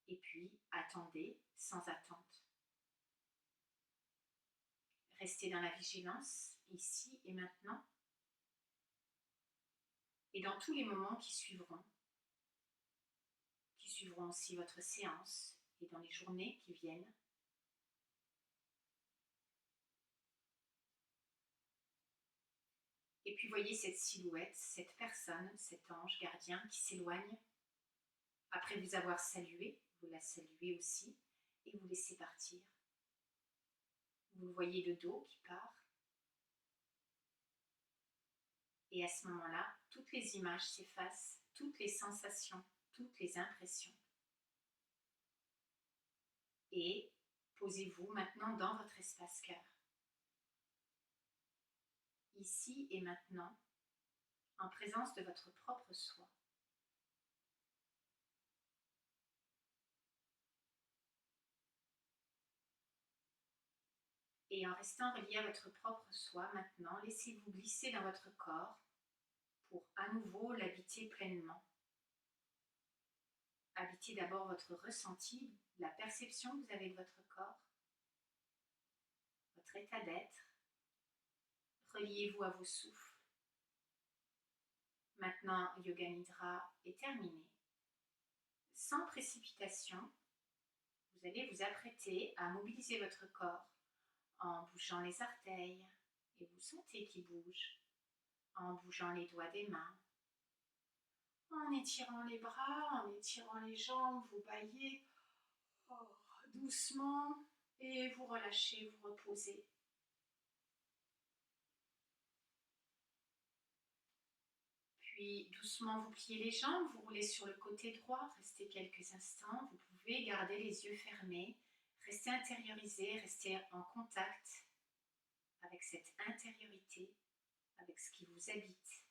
Et puis, attendez sans attente. Restez dans la vigilance, ici et maintenant, et dans tous les moments qui suivront aussi votre séance, et dans les journées qui viennent. Et puis voyez cette silhouette, cette personne, cet ange gardien qui s'éloigne. Après vous avoir salué, vous la saluez aussi, et vous laissez partir. Vous le voyez de dos qui part. Et à ce moment-là, toutes les images s'effacent, toutes les sensations, toutes les impressions. Et posez-vous maintenant dans votre espace cœur. Ici et maintenant, en présence de votre propre soi. Et en restant relié à votre propre soi, maintenant, laissez-vous glisser dans votre corps pour à nouveau l'habiter pleinement. Habitez d'abord votre ressenti, la perception que vous avez de votre corps, votre état d'être. Reliez-vous à vos souffles. Maintenant, Yoga Nidra est terminé. Sans précipitation, vous allez vous apprêter à mobiliser votre corps en bougeant les orteils, et vous sentez qu'ils bougent, en bougeant les doigts des mains, En étirant les bras, en étirant les jambes, vous baillez doucement et vous relâchez, vous reposez. Puis doucement vous pliez les jambes, vous roulez sur le côté droit, restez quelques instants. Vous pouvez garder les yeux fermés, restez intériorisé, restez en contact avec cette intériorité, avec ce qui vous habite.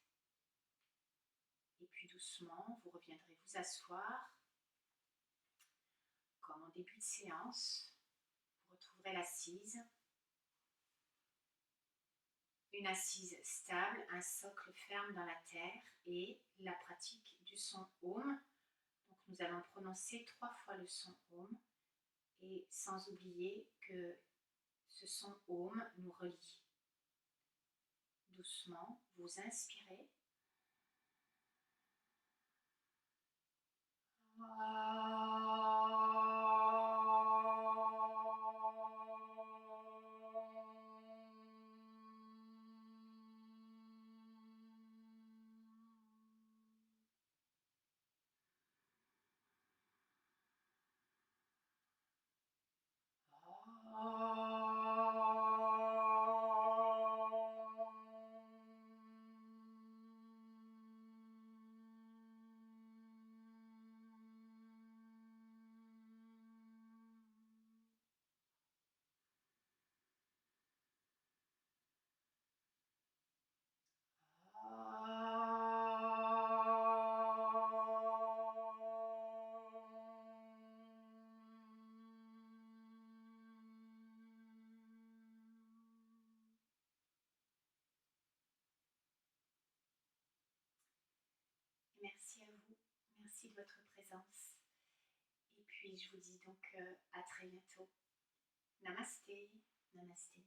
Et puis doucement, vous reviendrez vous asseoir. Comme en début de séance, vous retrouverez l'assise. Une assise stable, un socle ferme dans la terre et la pratique du son Om. Donc nous allons prononcer 3 fois le son Om et sans oublier que ce son Om nous relie. Doucement, vous inspirez. Merci à vous, merci de votre présence. Et puis je vous dis donc à très bientôt. Namasté, namasté.